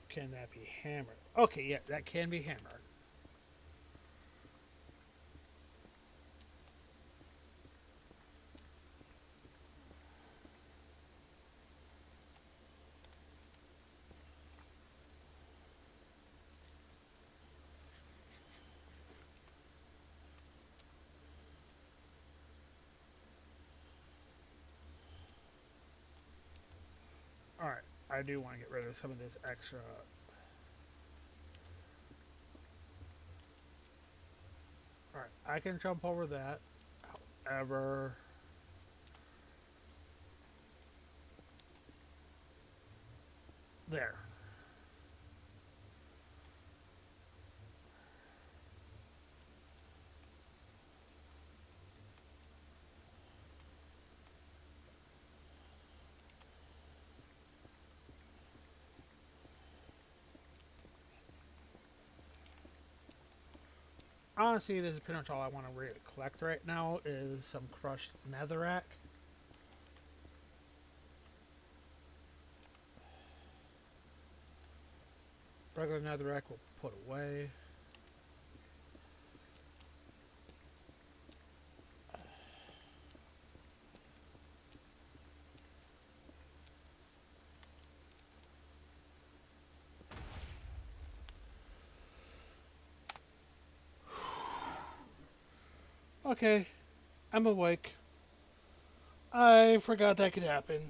Can that be hammered? Okay, yeah, that can be hammered. Alright, I do want to get rid of some of this extra. Alright, I can jump over that. However, there. Honestly, this is pretty much all I want to really collect right now is some crushed netherrack. Regular netherrack we'll put away. Okay, I'm awake. I forgot that could happen.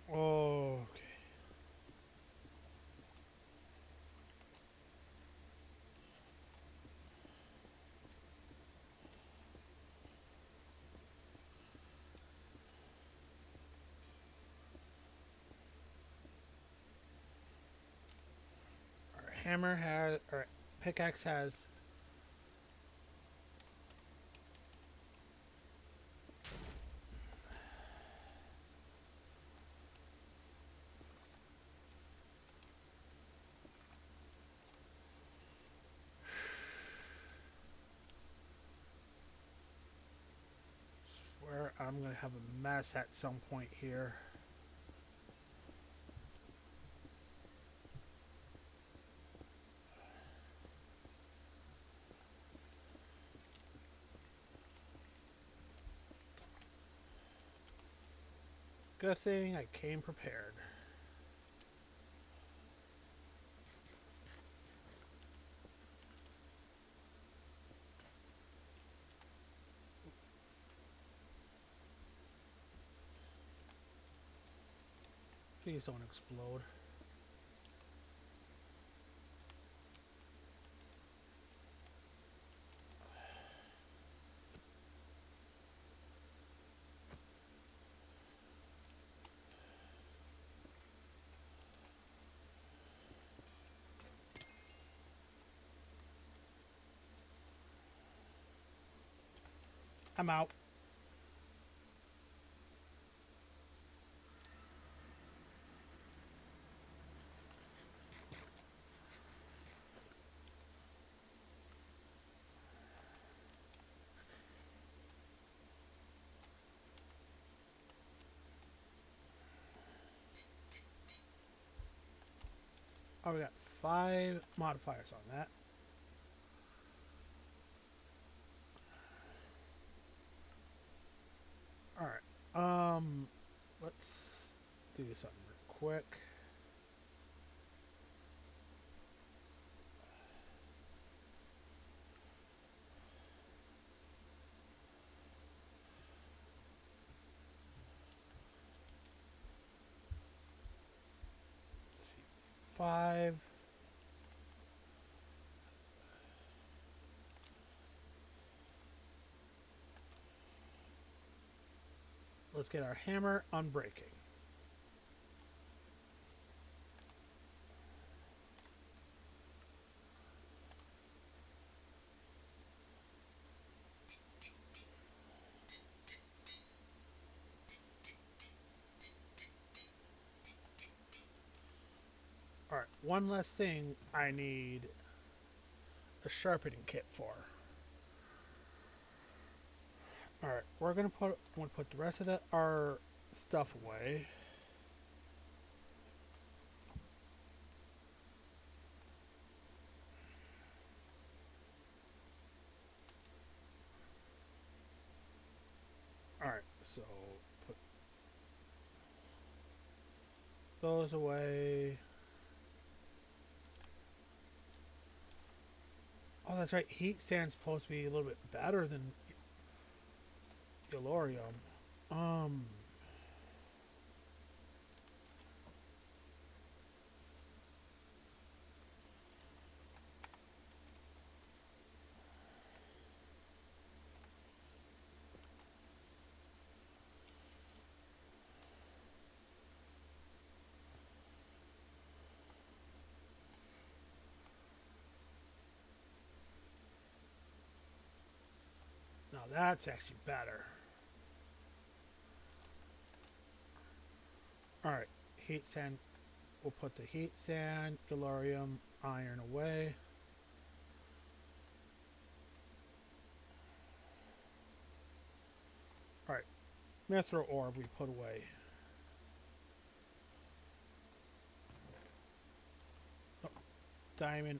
Okay. Our hammer has, our pickaxe has. Swear I'm gonna have a mess at some point here. Good thing I came prepared. Please don't explode. I'm out. Oh, we got 5 modifiers on that. Alright. Let's do something real quick. Let's see. 5. Let's get our hammer unbreaking. Alright, one less thing I need a sharpening kit for. Alright, I'm gonna put the rest of our stuff away. Alright, so put those away. Oh, that's right. Heat sand's supposed to be a little bit better than Delorium. Um, Now that's actually better. Alright, heat sand. We'll put the heat sand, Delorium, iron away. Alright, mithril orb we put away. Oh, diamond,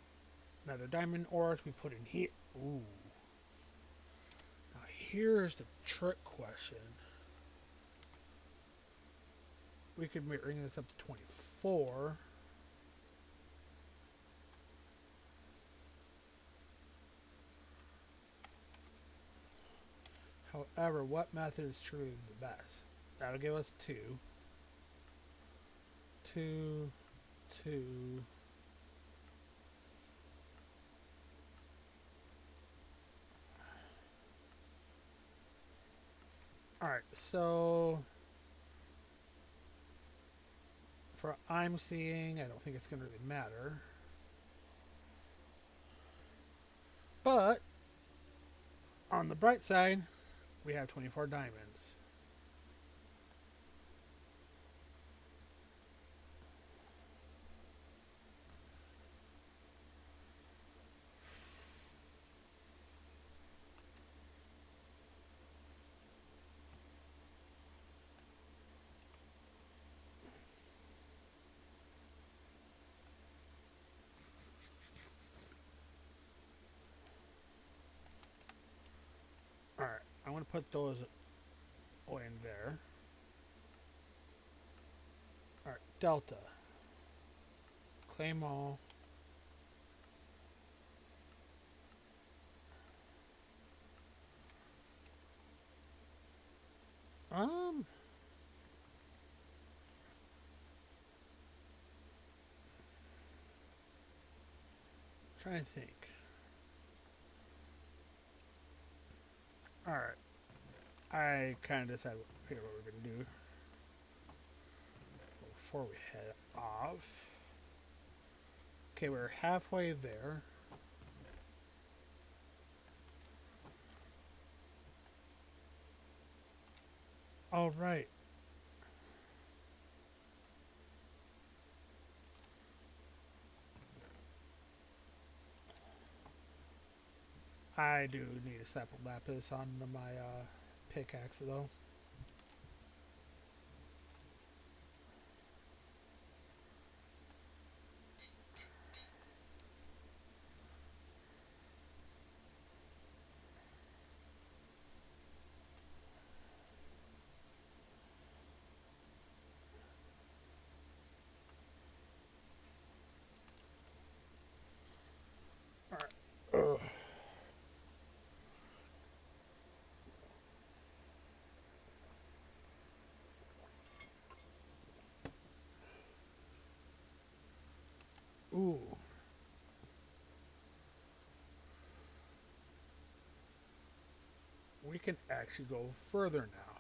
another diamond ores we put in here. Ooh. Now here's the trick question. We could bring this up to 24. However, what method is truly the best? That'll give us 2. 2, 2. Alright, so for what I'm seeing, I don't think it's going to really matter. But on the bright side, we have 24 diamonds. Alright, I want to put those in there. Alright, Delta. Claim all. Um, trying to think. Alright, I kind of decided what we're going to do before we head off. Okay, we're halfway there. All right. I do need a sapple lapis on my pickaxe though. All right. Ugh. Ooh. We can actually go further now.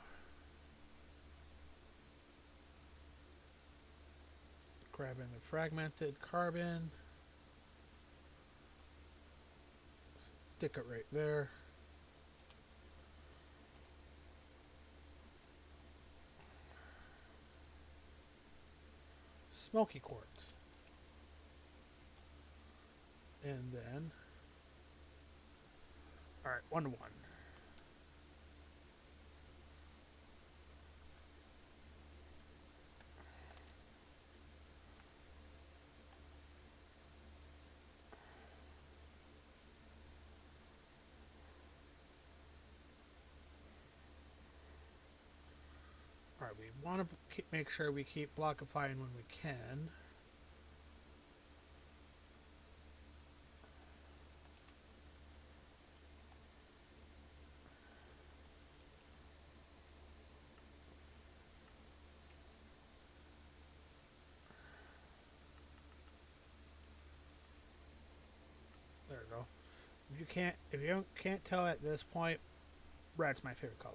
Grabbing the fragmented carbon. Stick it right there. Smoky quartz. And then, all right, 1 to 1. All right, we want to make sure we keep blockifying when we can. There we go. If you can't tell at this point, red's my favorite color.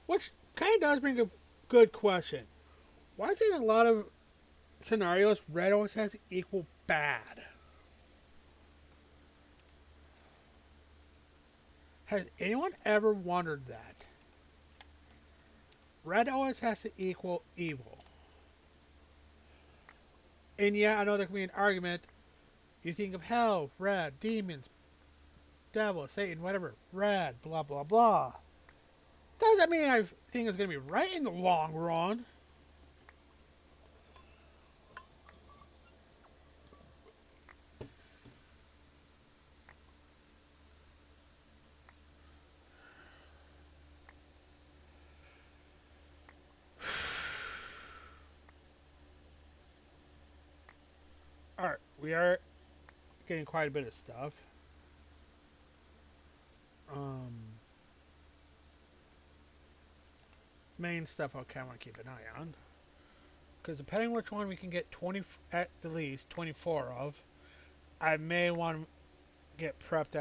Which kind of does bring a good question. Why is it in a lot of scenarios red always has to equal bad? Has anyone ever wondered that? Red always has to equal evil. And yeah, I know there can be an argument. You think of hell, red, demons, devil, Satan, whatever, red, blah blah blah. Doesn't mean I think it's going to be right in the long run. We are getting quite a bit of stuff. Um, Main stuff I kind of want to keep an eye on. Because depending which one we can get 20 at the least 24 of, I may want to get prepped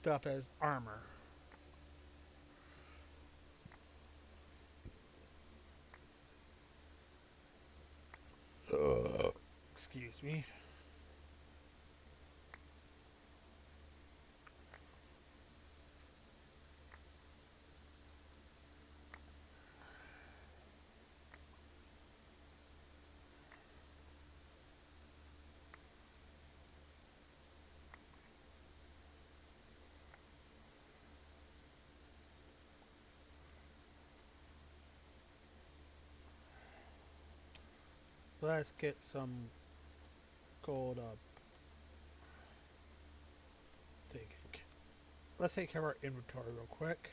up as armor. Excuse me. Let's get some gold up. Let's take care of our inventory real quick.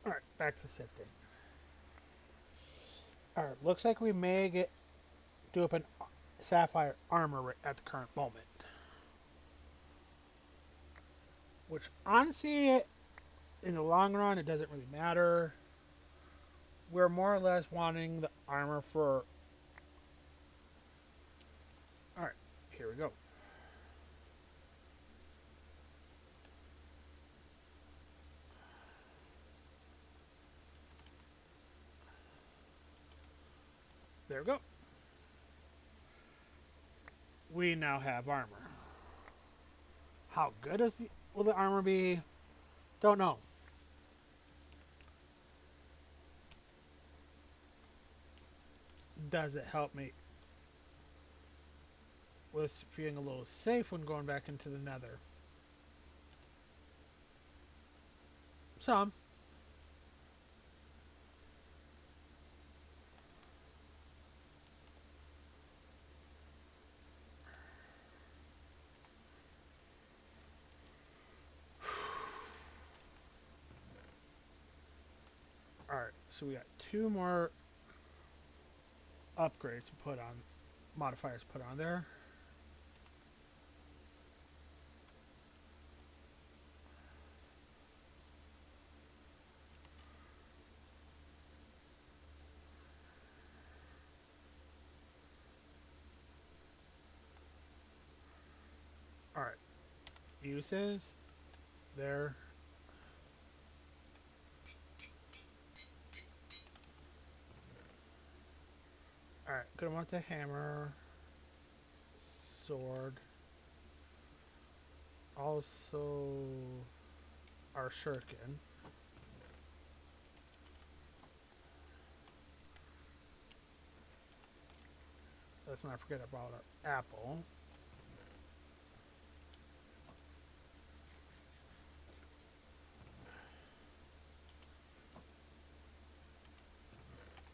Alright, back to sifting. Alright, looks like we may do up an sapphire armor at the current moment. Which honestly, in the long run, it doesn't really matter. We're more or less wanting the armor for. Alright, here we go. There we go. We now have armor. How good will the armor be? Don't know. Does it help me with feeling a little safe when going back into the nether? Some. Alright, so we got two more upgrades to put on, modifiers put on there. Alright, uses, there. Alright, gonna want the hammer, sword, also our shuriken. Let's not forget about our apple.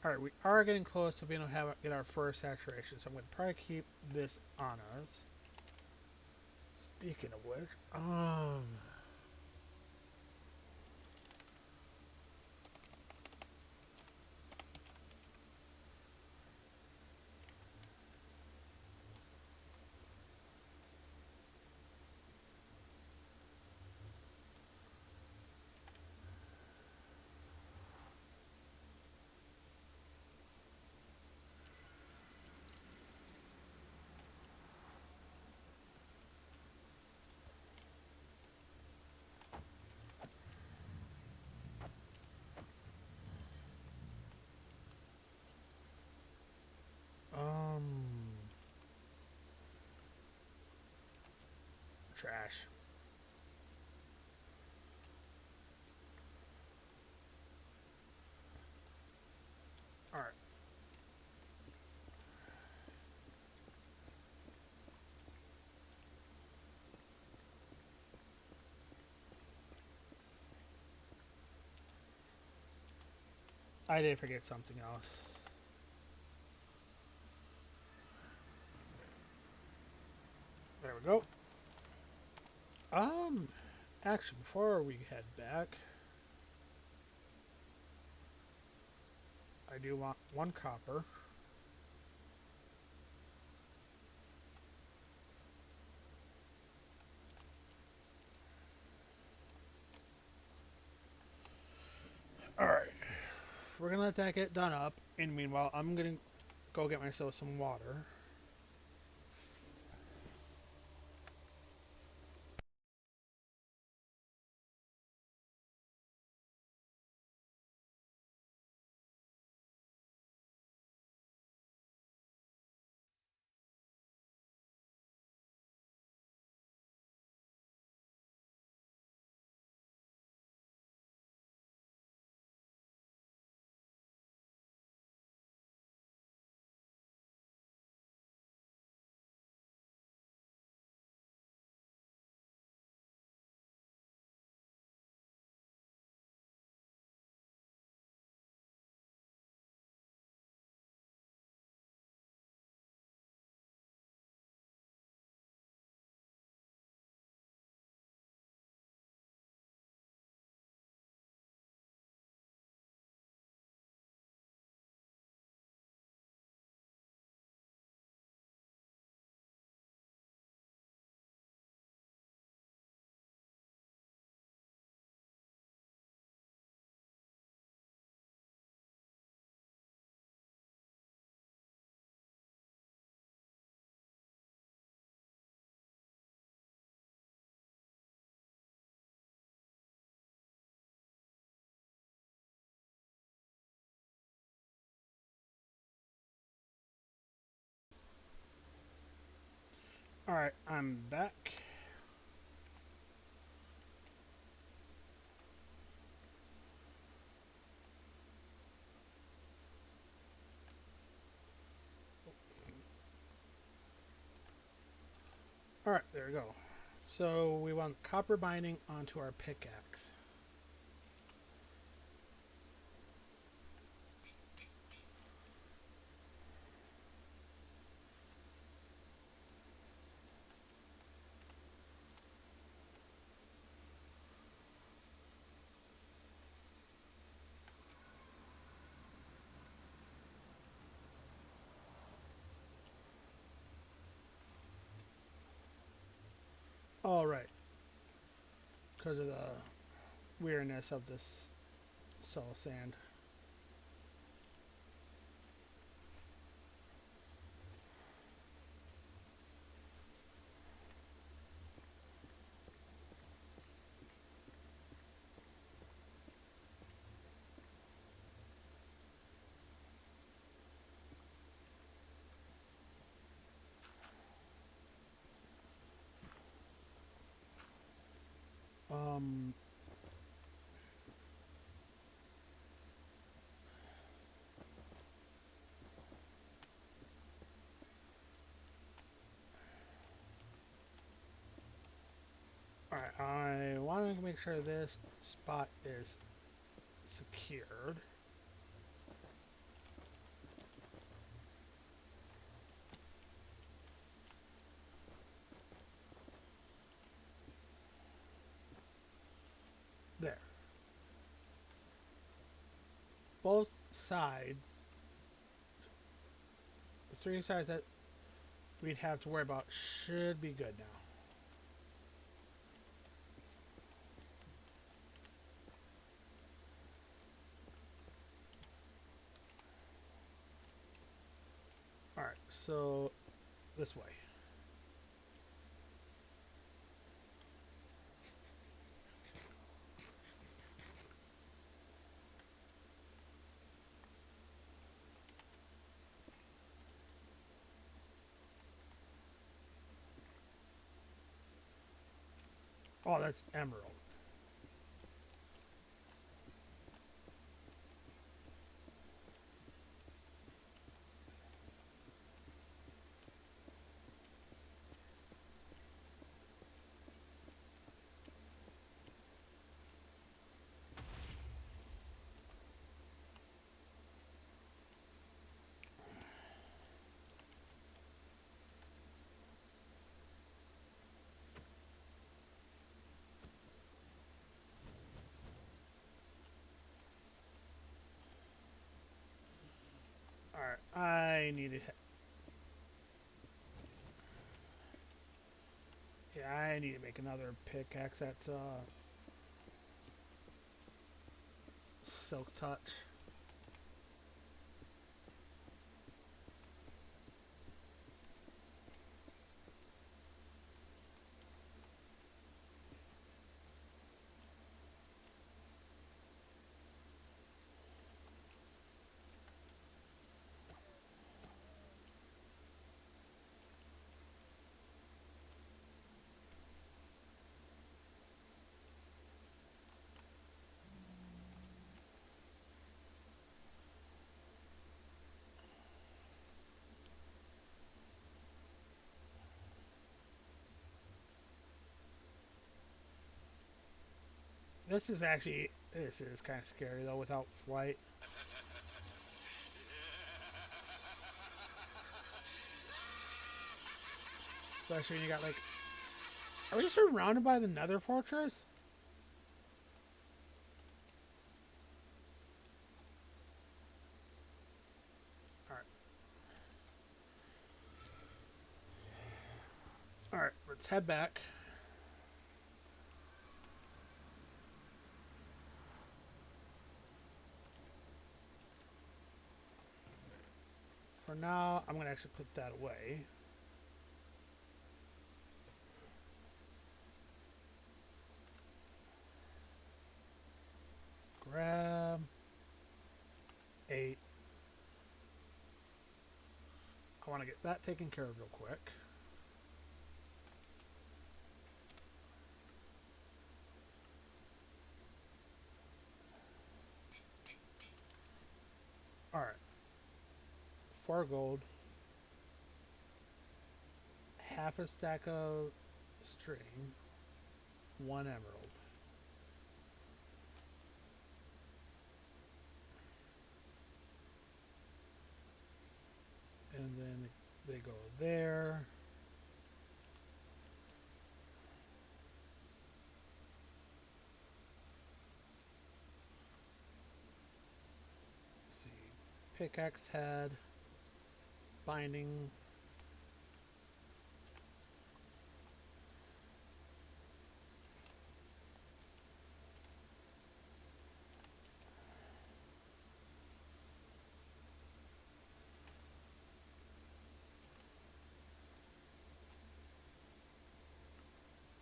Alright, we are getting close to being able to get our first saturation, so I'm going to probably keep this on us. Speaking of which, um, trash. Alright. I did forget something else. There we go. Um, actually, before we head back, I do want one copper. Alright. We're gonna let that get done up. And meanwhile, I'm gonna go get myself some water. Alright, I'm back. Alright, there we go. So we want copper binding onto our pickaxe. Alright, because of the weirdness of this soul sand. Um, Alright, I want to make sure this spot is secured. There. Both sides, the three sides that we'd have to worry about should be good now. Alright, so this way. Oh, that's emerald. need to. Yeah, I need to make another pickaxe that's silk touch. This is kind of scary though without flight. Especially when you got like, are we surrounded by the Nether Fortress? All right, all right, let's head back. For now, I'm gonna actually put that away. Grab 8. I want to get that taken care of real quick. All right, 4 gold, half a stack of string, 1 emerald. And then they go there. Let's see, pickaxe head, binding.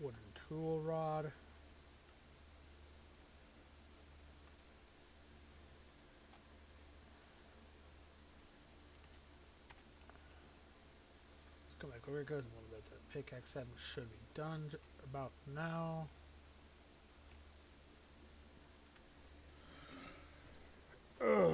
Wooden tool rod. Let's come back over here because a little bit. That pickaxe head should be done about now. Ugh.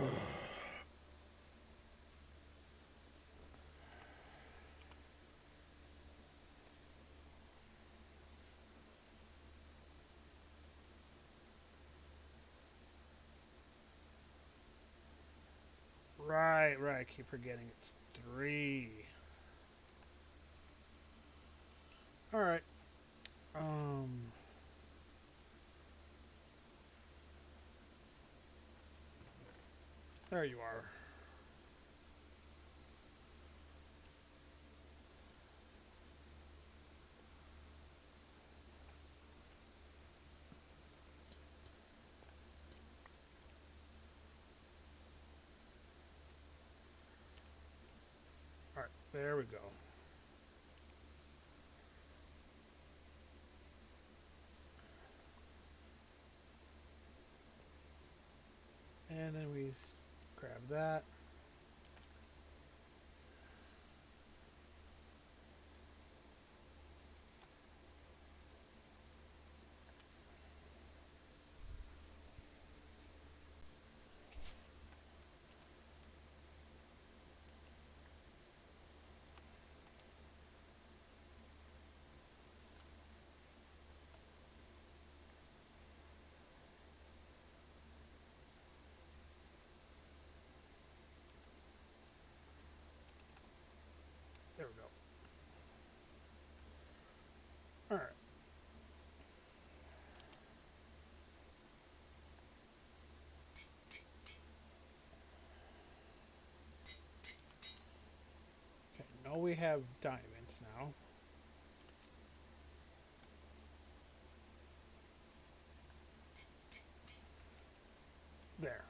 Right, right. I keep forgetting it's 3. All right. Um. There you are. All right. There we go. And then we grab that. There we go. All right. No, we have diamonds now. There.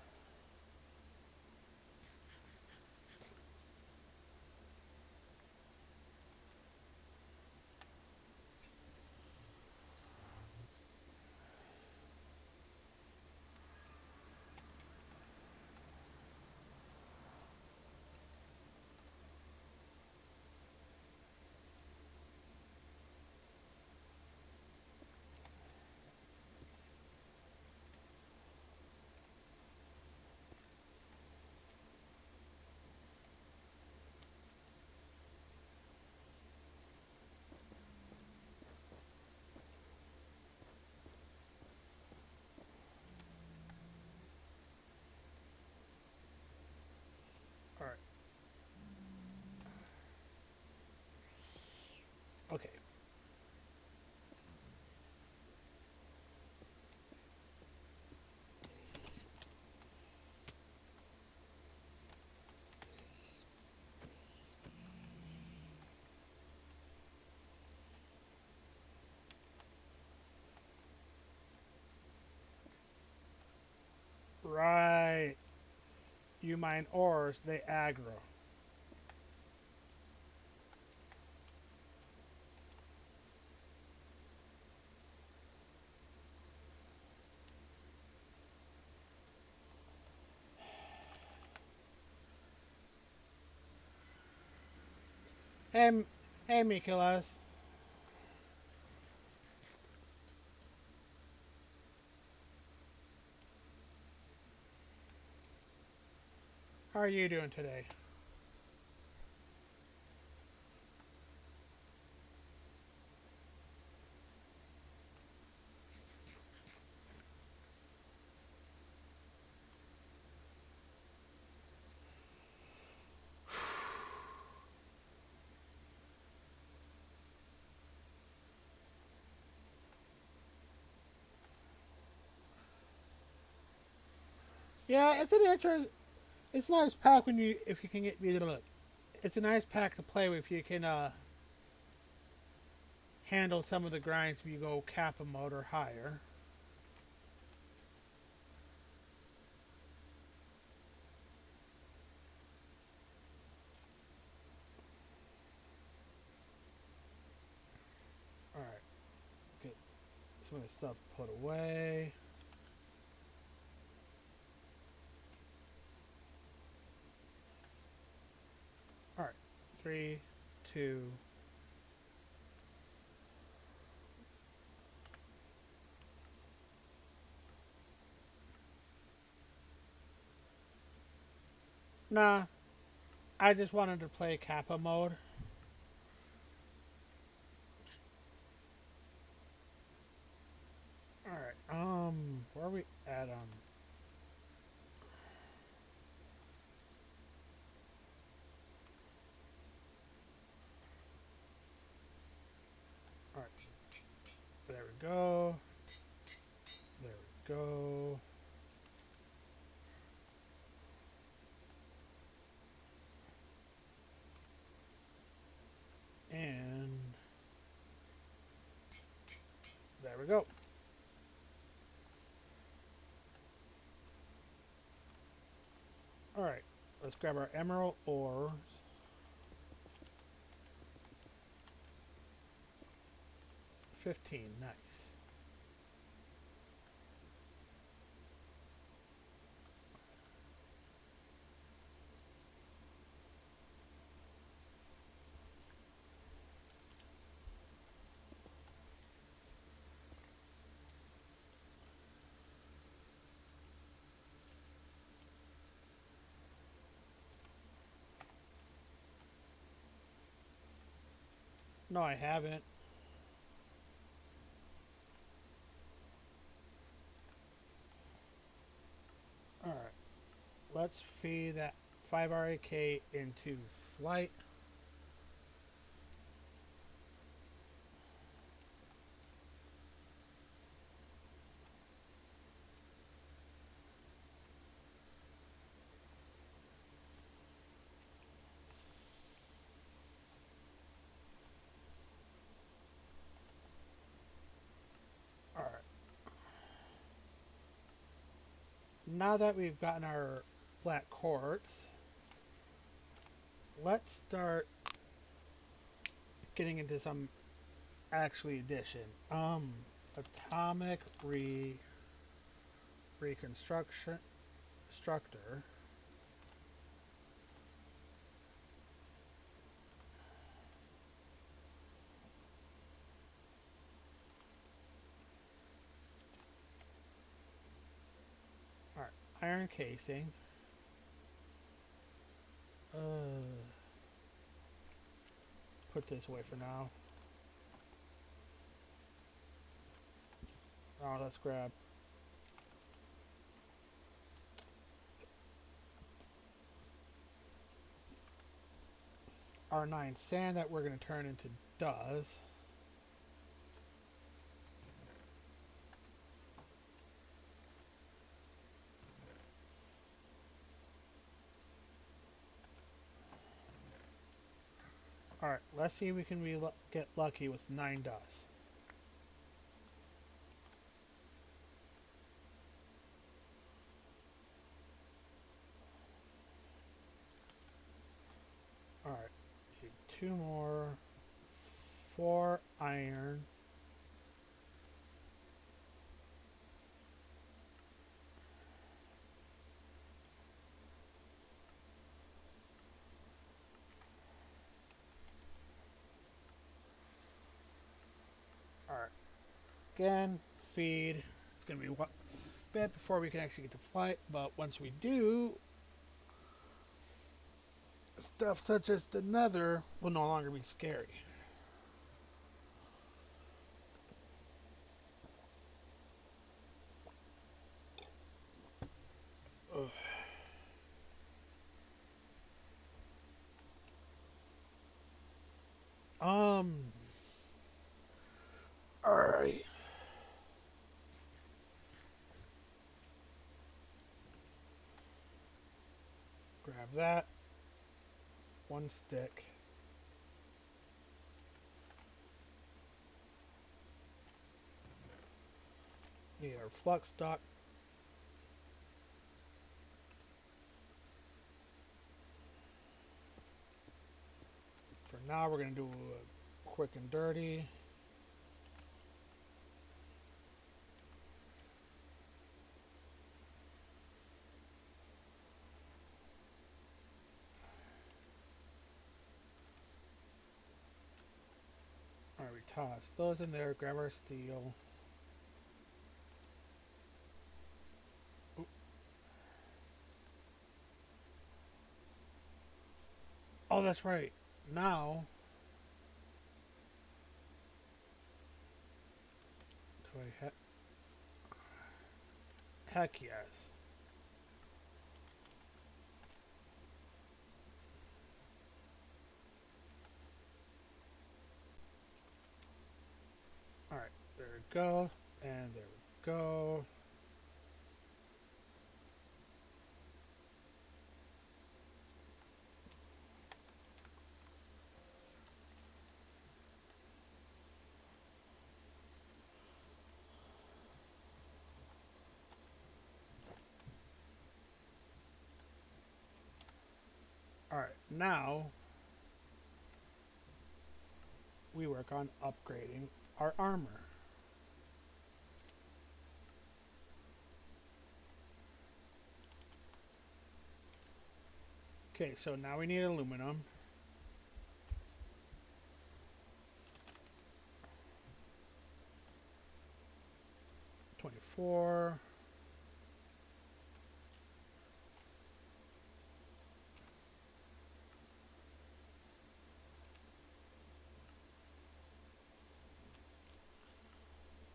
All right. Okay. Right. You mine ores, they aggro. Hey, hey, Mikolas. How are you doing today? Yeah, it's an interesting. It's a nice pack when you if you can get me to look. It's a nice pack to play with if you can handle some of the grinds if you go Kappa mode or higher. All right, get some of this stuff put away. All right, three, two. Nah, I just wanted to play Kappa mode. All right, where are we at on? All right, there we go. There we go. And there we go. All right, let's grab our emerald ores. 15, nice. No, I haven't. All right, let's feed that 5 RAK into flight. now that we've gotten our black quartz, let's start getting into some actually addition. Atomic reconstruction structor. Alright, iron casing. Put this away for now. Oh, let's grab our 9 sand that we're going to turn into does. Alright, let's see if we can get lucky with 9 dust. Alright, 2 more. 4 iron. Alright, again, feed. It's going to be a bit before we can actually get to flight, but once we do, stuff such as the nether will no longer be scary. Ugh. Um. Alright. Grab that. 1 stick. Need our flux duct. For now, we're going to do a quick and dirty. Alright, we toss those in there. Grab our steel. Oop. Oh, that's right. Now, do I heck yes. Alright, there we go. And there we go. Alright, now we work on upgrading our armor. Okay, so now we need aluminum. 24.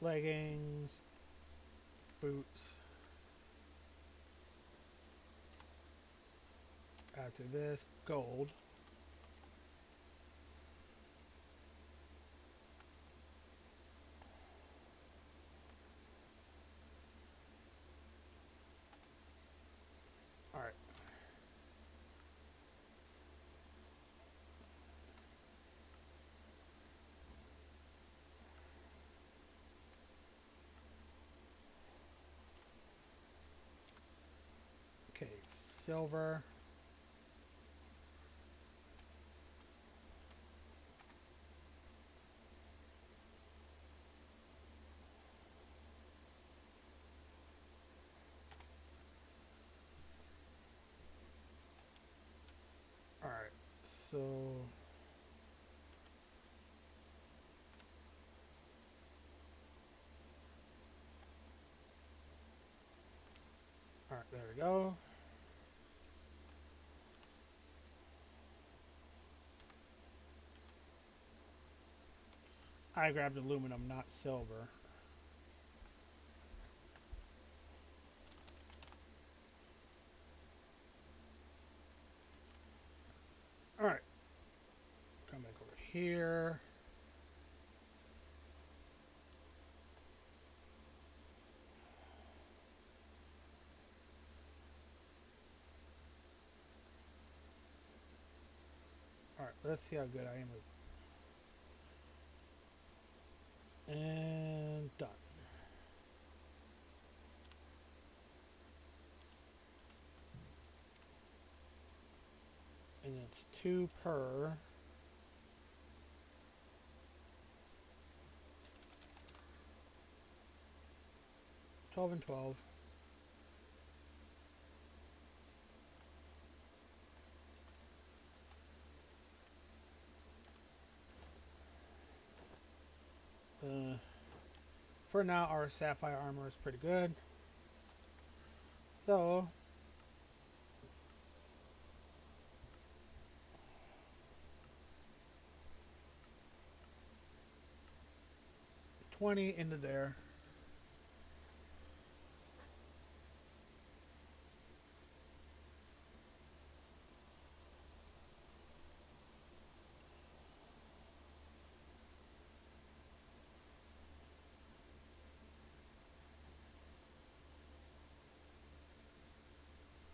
Leggings. Boots. Add to this. Gold. Alright. silver. Alright, so alright, there we go. I grabbed aluminum, not silver. Alright, come back over here. Alright, let's see how good I am with. And done. And it's 2 per. 12 and 12. For now, our sapphire armor is pretty good. So, 20 into there.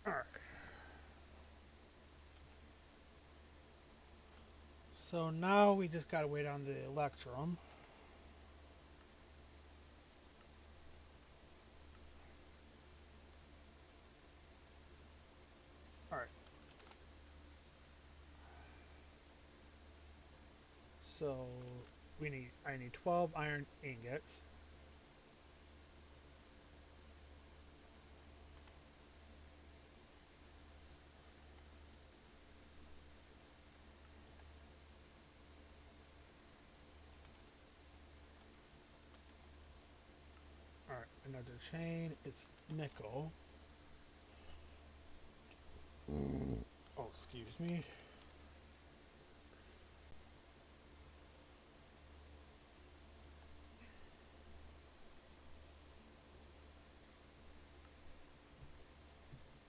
Alright. So now we just gotta wait on the electrum. Alright. So I need 12 iron ingots. Alright, another chain. It's nickel. Oh, excuse me.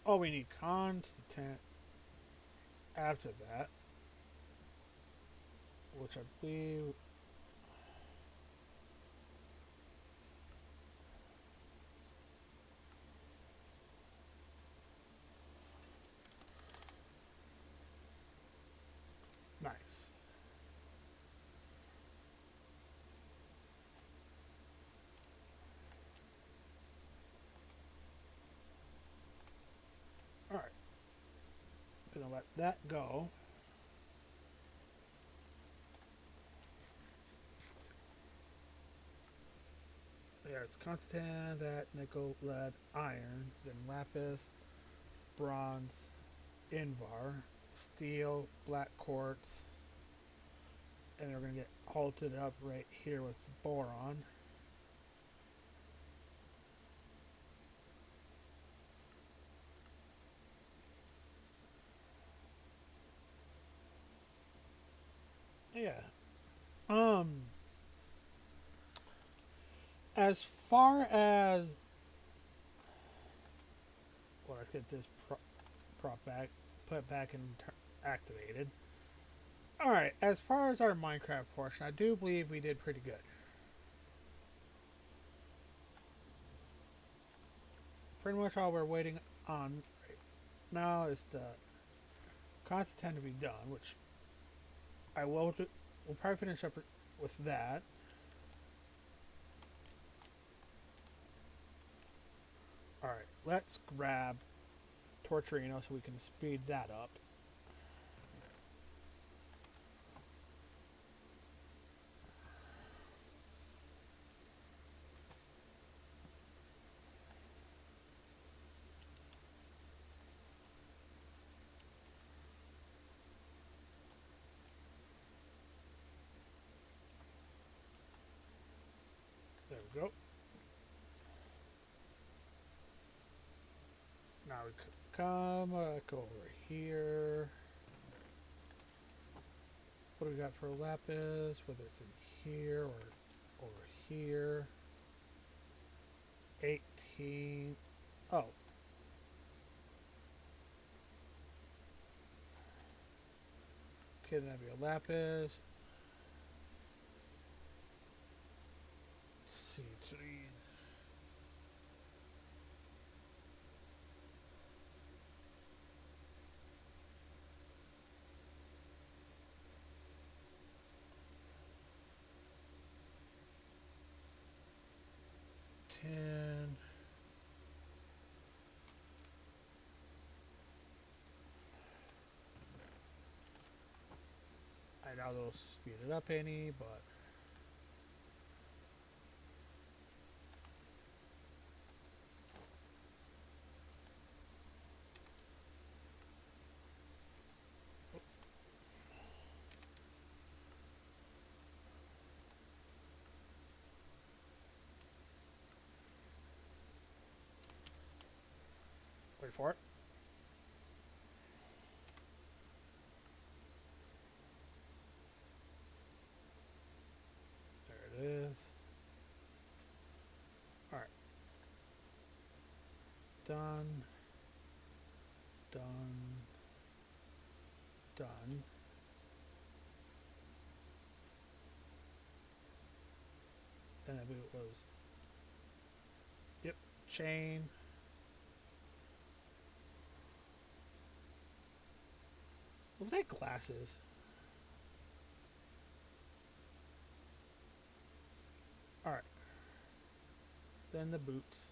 Oh, we need constant after that, which I believe. Nice. Alright, gonna let that go. There, it's constant, that, nickel, lead, iron, then lapis, bronze, invar, steel, black quartz, and they're gonna get halted up right here with boron. Yeah. Um, as far as well, let's get this prop back, put back and activated. All right. As far as our Minecraft portion, I do believe we did pretty good. Pretty much all we're waiting on right now is the content to be done, which I will do. We'll probably finish up with that. All right. Let's grab Torturino so we can speed that up. There we go. Now we come go over here. What do we got for lapis? Whether it's in here or over here. 18. Oh. Okay, that'd be a lapis. C3. 10. I doubt it'll speed it up any, but wait for it. There it is. Alright. Done. Done. Done. And I believe it was. Yep. Chain. Look at glasses. Alright. Then the boots.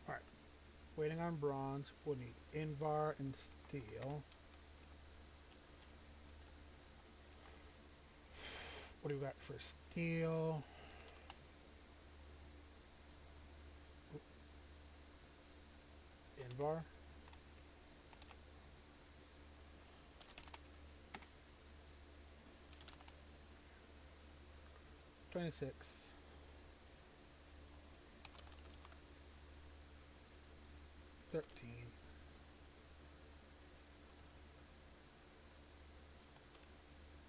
Alright. Waiting on bronze. We'll need Invar and steel. What do we got for steel? Invar. 26. 13.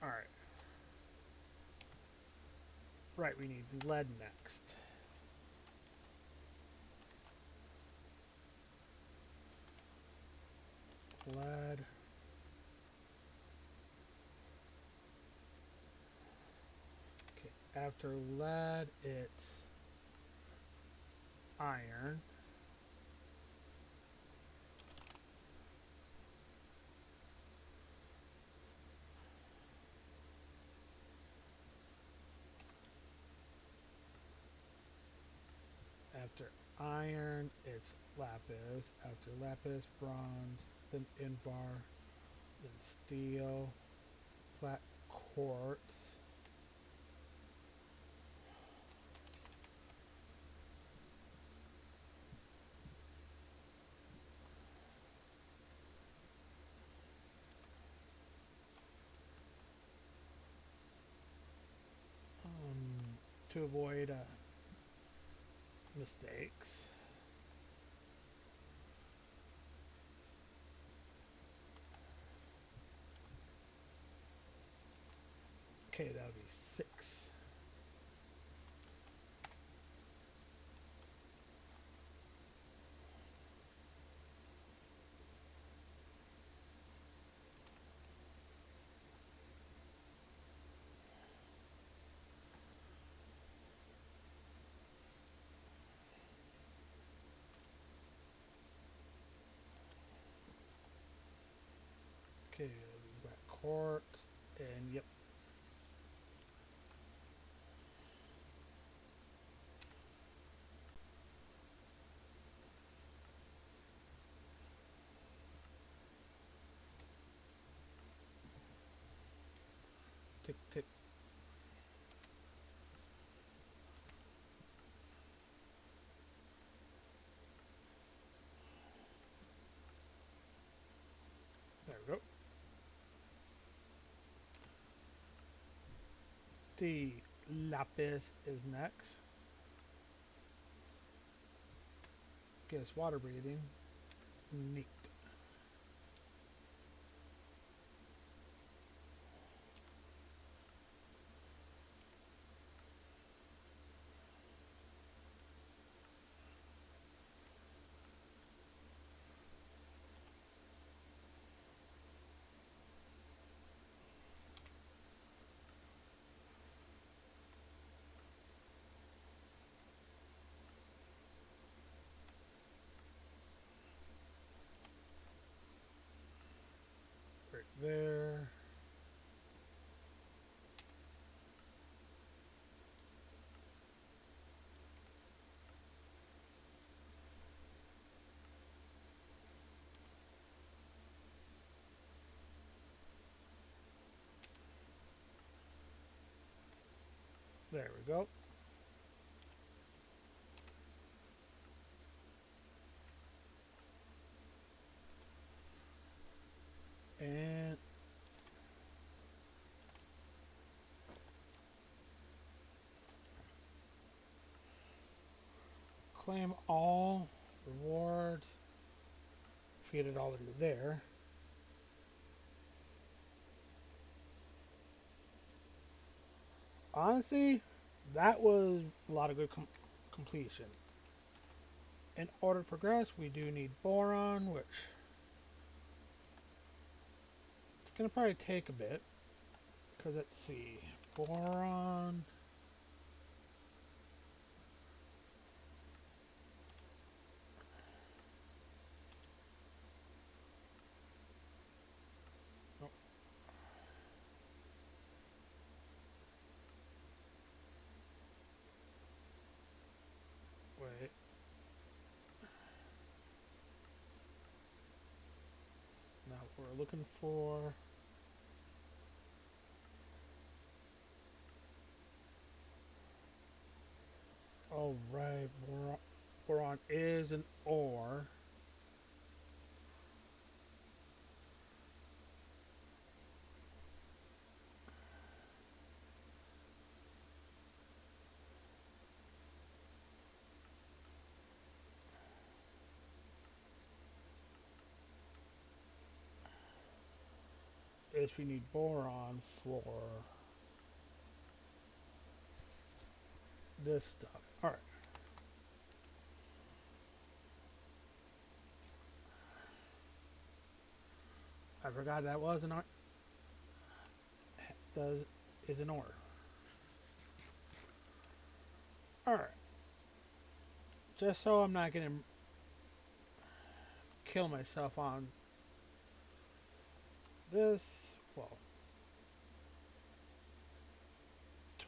Alright. Right, we need lead next. Lead. Okay, after lead, it's iron. After iron, it's lapis. After lapis, bronze, then invar, then steel, black quartz. To avoid mistakes. Okay, that'll be 6. wet quartz, and yep, tick tick. There we go. The lapis is next. Guess water breathing. Neat. Right there. There we go. And claim all rewards. Feed it all into there. Honestly, that was a lot of good completion. In order to progress, we do need boron, which it's going to probably take a bit. Because let's see. Boron. Oh, wait. Not what we're looking for. Alright, boron is an ore. Is we need boron for this stuff. Alright. I forgot that was an ore. Does is an ore. Alright. Just so I'm not gonna kill myself on this. Well,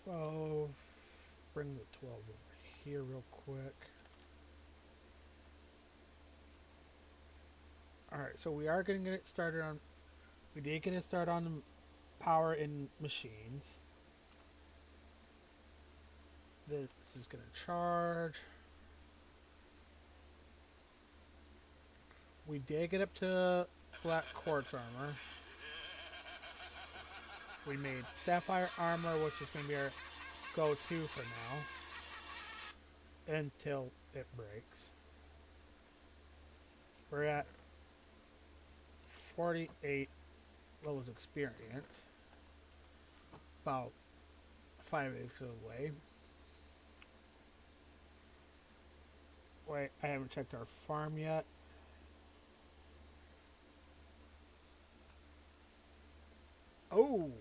12. Bring the 12 over here real quick. Alright, so we are going to get it started on. We did get it started on the power in machines. This is going to charge. We did get up to black quartz armor. We made sapphire armor, which is going to be our go-to for now. Until it breaks. We're at 48 levels experience. About 5/8 of the way. Wait, I haven't checked our farm yet. Oh!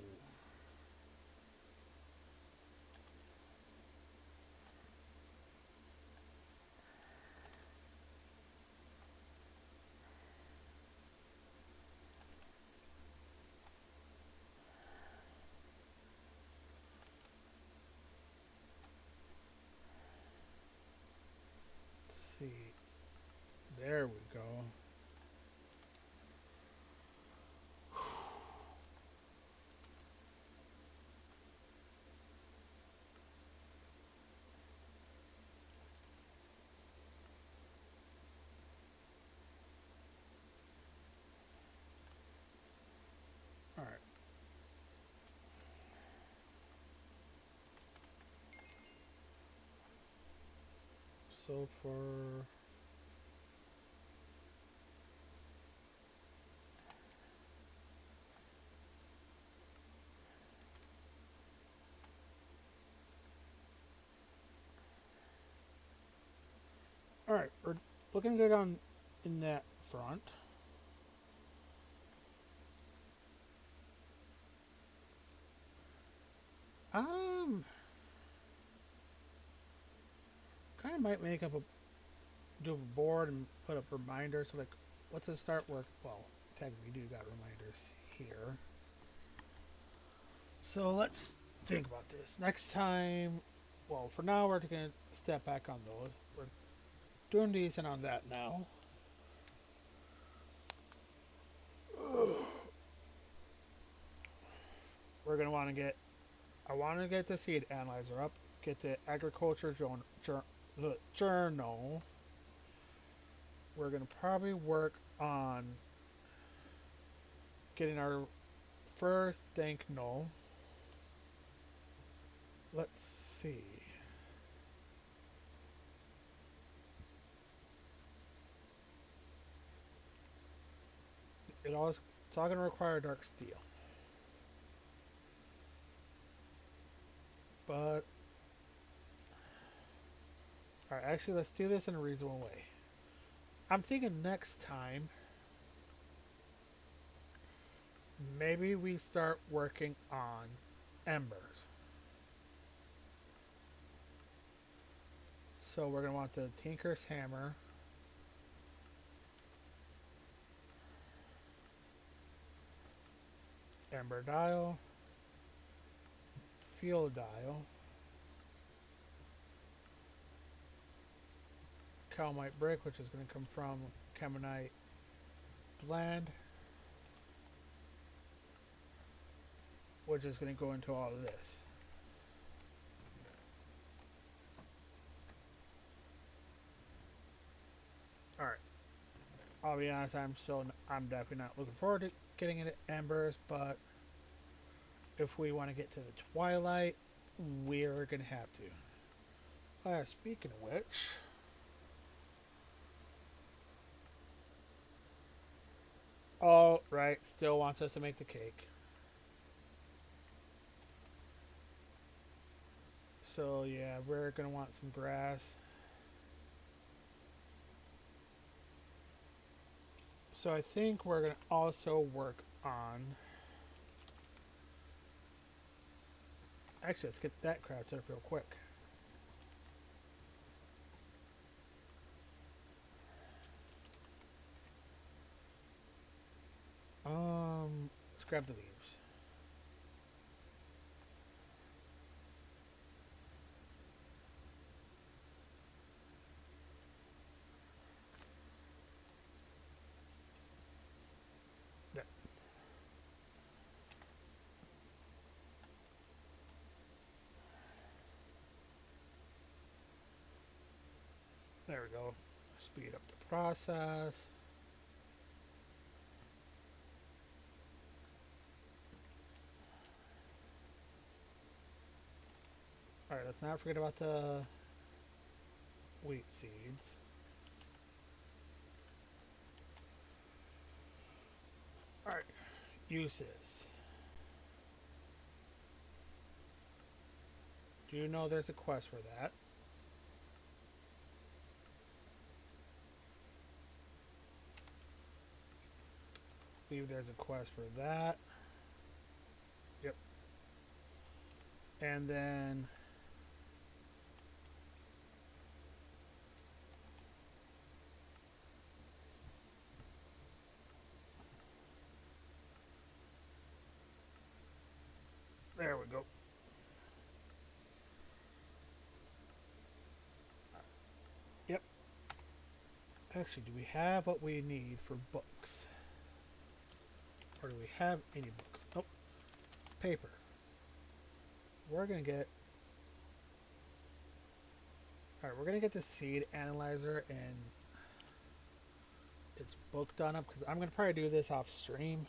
see. There we go. Alright. So for alright, we're looking good on in that front. Um Kinda might make up a do a board and put up reminders so like what's the start work well, technically we do got reminders here. So let's think about this. Next time well, for now we're gonna step back on those. We're doing decent on that now. We're gonna want to get. I want to get the seed analyzer up. Get the agriculture journal. We're gonna probably work on getting our first dank null. Let's see. It's all gonna require dark steel. But alright, actually let's do this in a reasonable way. I'm thinking next time maybe we start working on embers. So we're gonna want the Tinker's Hammer, Ember Dial, Fuel Dial, Calmite Brick, which is going to come from Chemonite Blend, which is going to go into all of this. Alright, I'll be honest, I'm definitely not looking forward to getting into Embers, but if we want to get to the Twilight, we're going to have to. Speaking of which, oh, right, still wants us to make the cake. So yeah, we're going to want some grass. So I think we're going to also work on. Actually, let's get that crafted up real quick. Let's grab the leaves. There, there we go. Speed up the process. Alright, let's not forget about the wheat seeds. Alright, uses. Do you know there's a quest for that? I believe there's a quest for that. Yep. And then there we go. Yep. Actually, do we have what we need for books? Or do we have any books? Nope. Paper. We're gonna get. Alright, we're gonna get the seed analyzer and its book done up because I'm gonna probably do this off stream.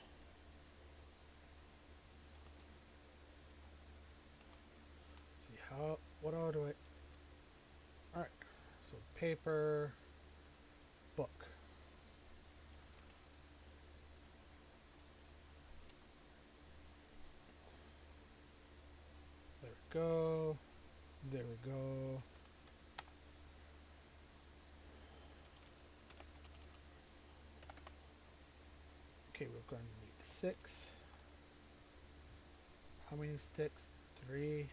See how. What all do I. Alright. So paper. Book. There we go. There we go. Okay, we're going to need 6. How many sticks? 3.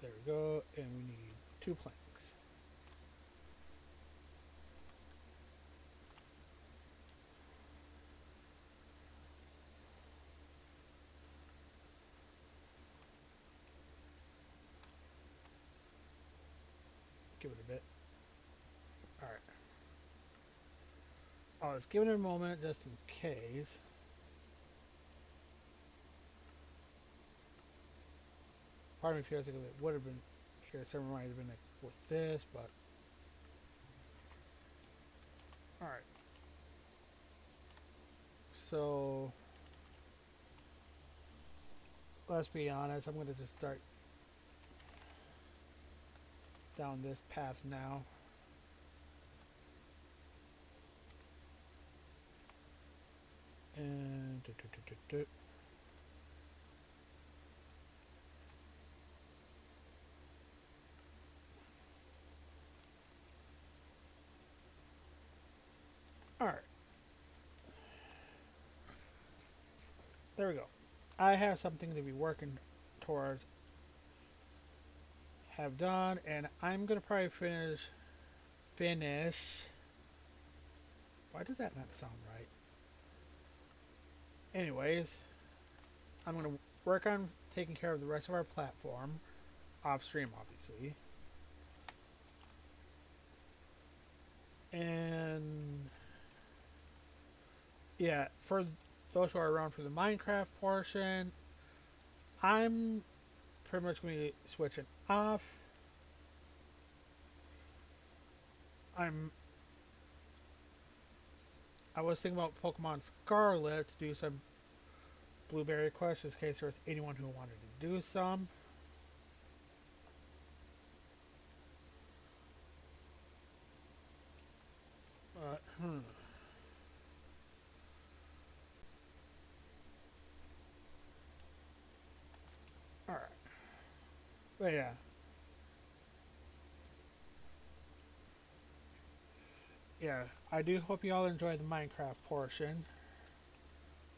There we go. And we need 2 planks. Give it a bit. Alright. Let's give it a moment just in case. Part of me feels like it would have been here. Some might have been like with this, but alright. So let's be honest. I'm gonna just start down this path now. And alright. There we go. I have something to be working towards. Have done, and I'm gonna probably finish. Why does that not sound right? Anyways, I'm gonna work on taking care of the rest of our platform off stream, obviously, and yeah, for those who are around for the Minecraft portion, I'm pretty much going to be switching off. I'm I was thinking about Pokemon Scarlet to do some blueberry quests in case there was anyone who wanted to do some. But all right, but yeah, I do hope you all enjoy the Minecraft portion.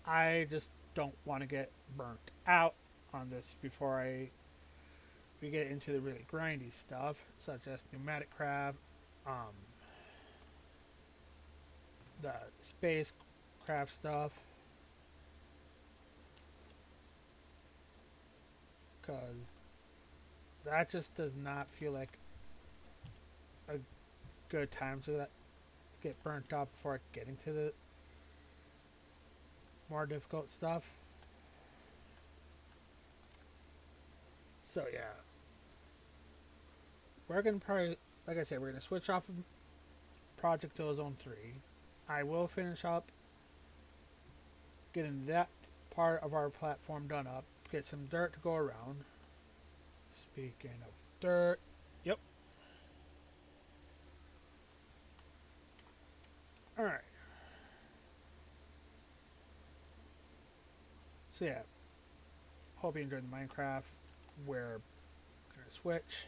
I just don't want to get burnt out on this before we get into the really grindy stuff, such as pneumatic crab, um, the spacecraft stuff, because that just does not feel like a good time to get burnt out before getting to the more difficult stuff. So yeah, we're gonna probably, like I said, we're gonna switch off of Project Ozone 3. I will finish up getting that part of our platform done up, get some dirt to go around. Speaking of dirt, yep. All right. So yeah, hope you enjoyed the Minecraft. We're gonna switch.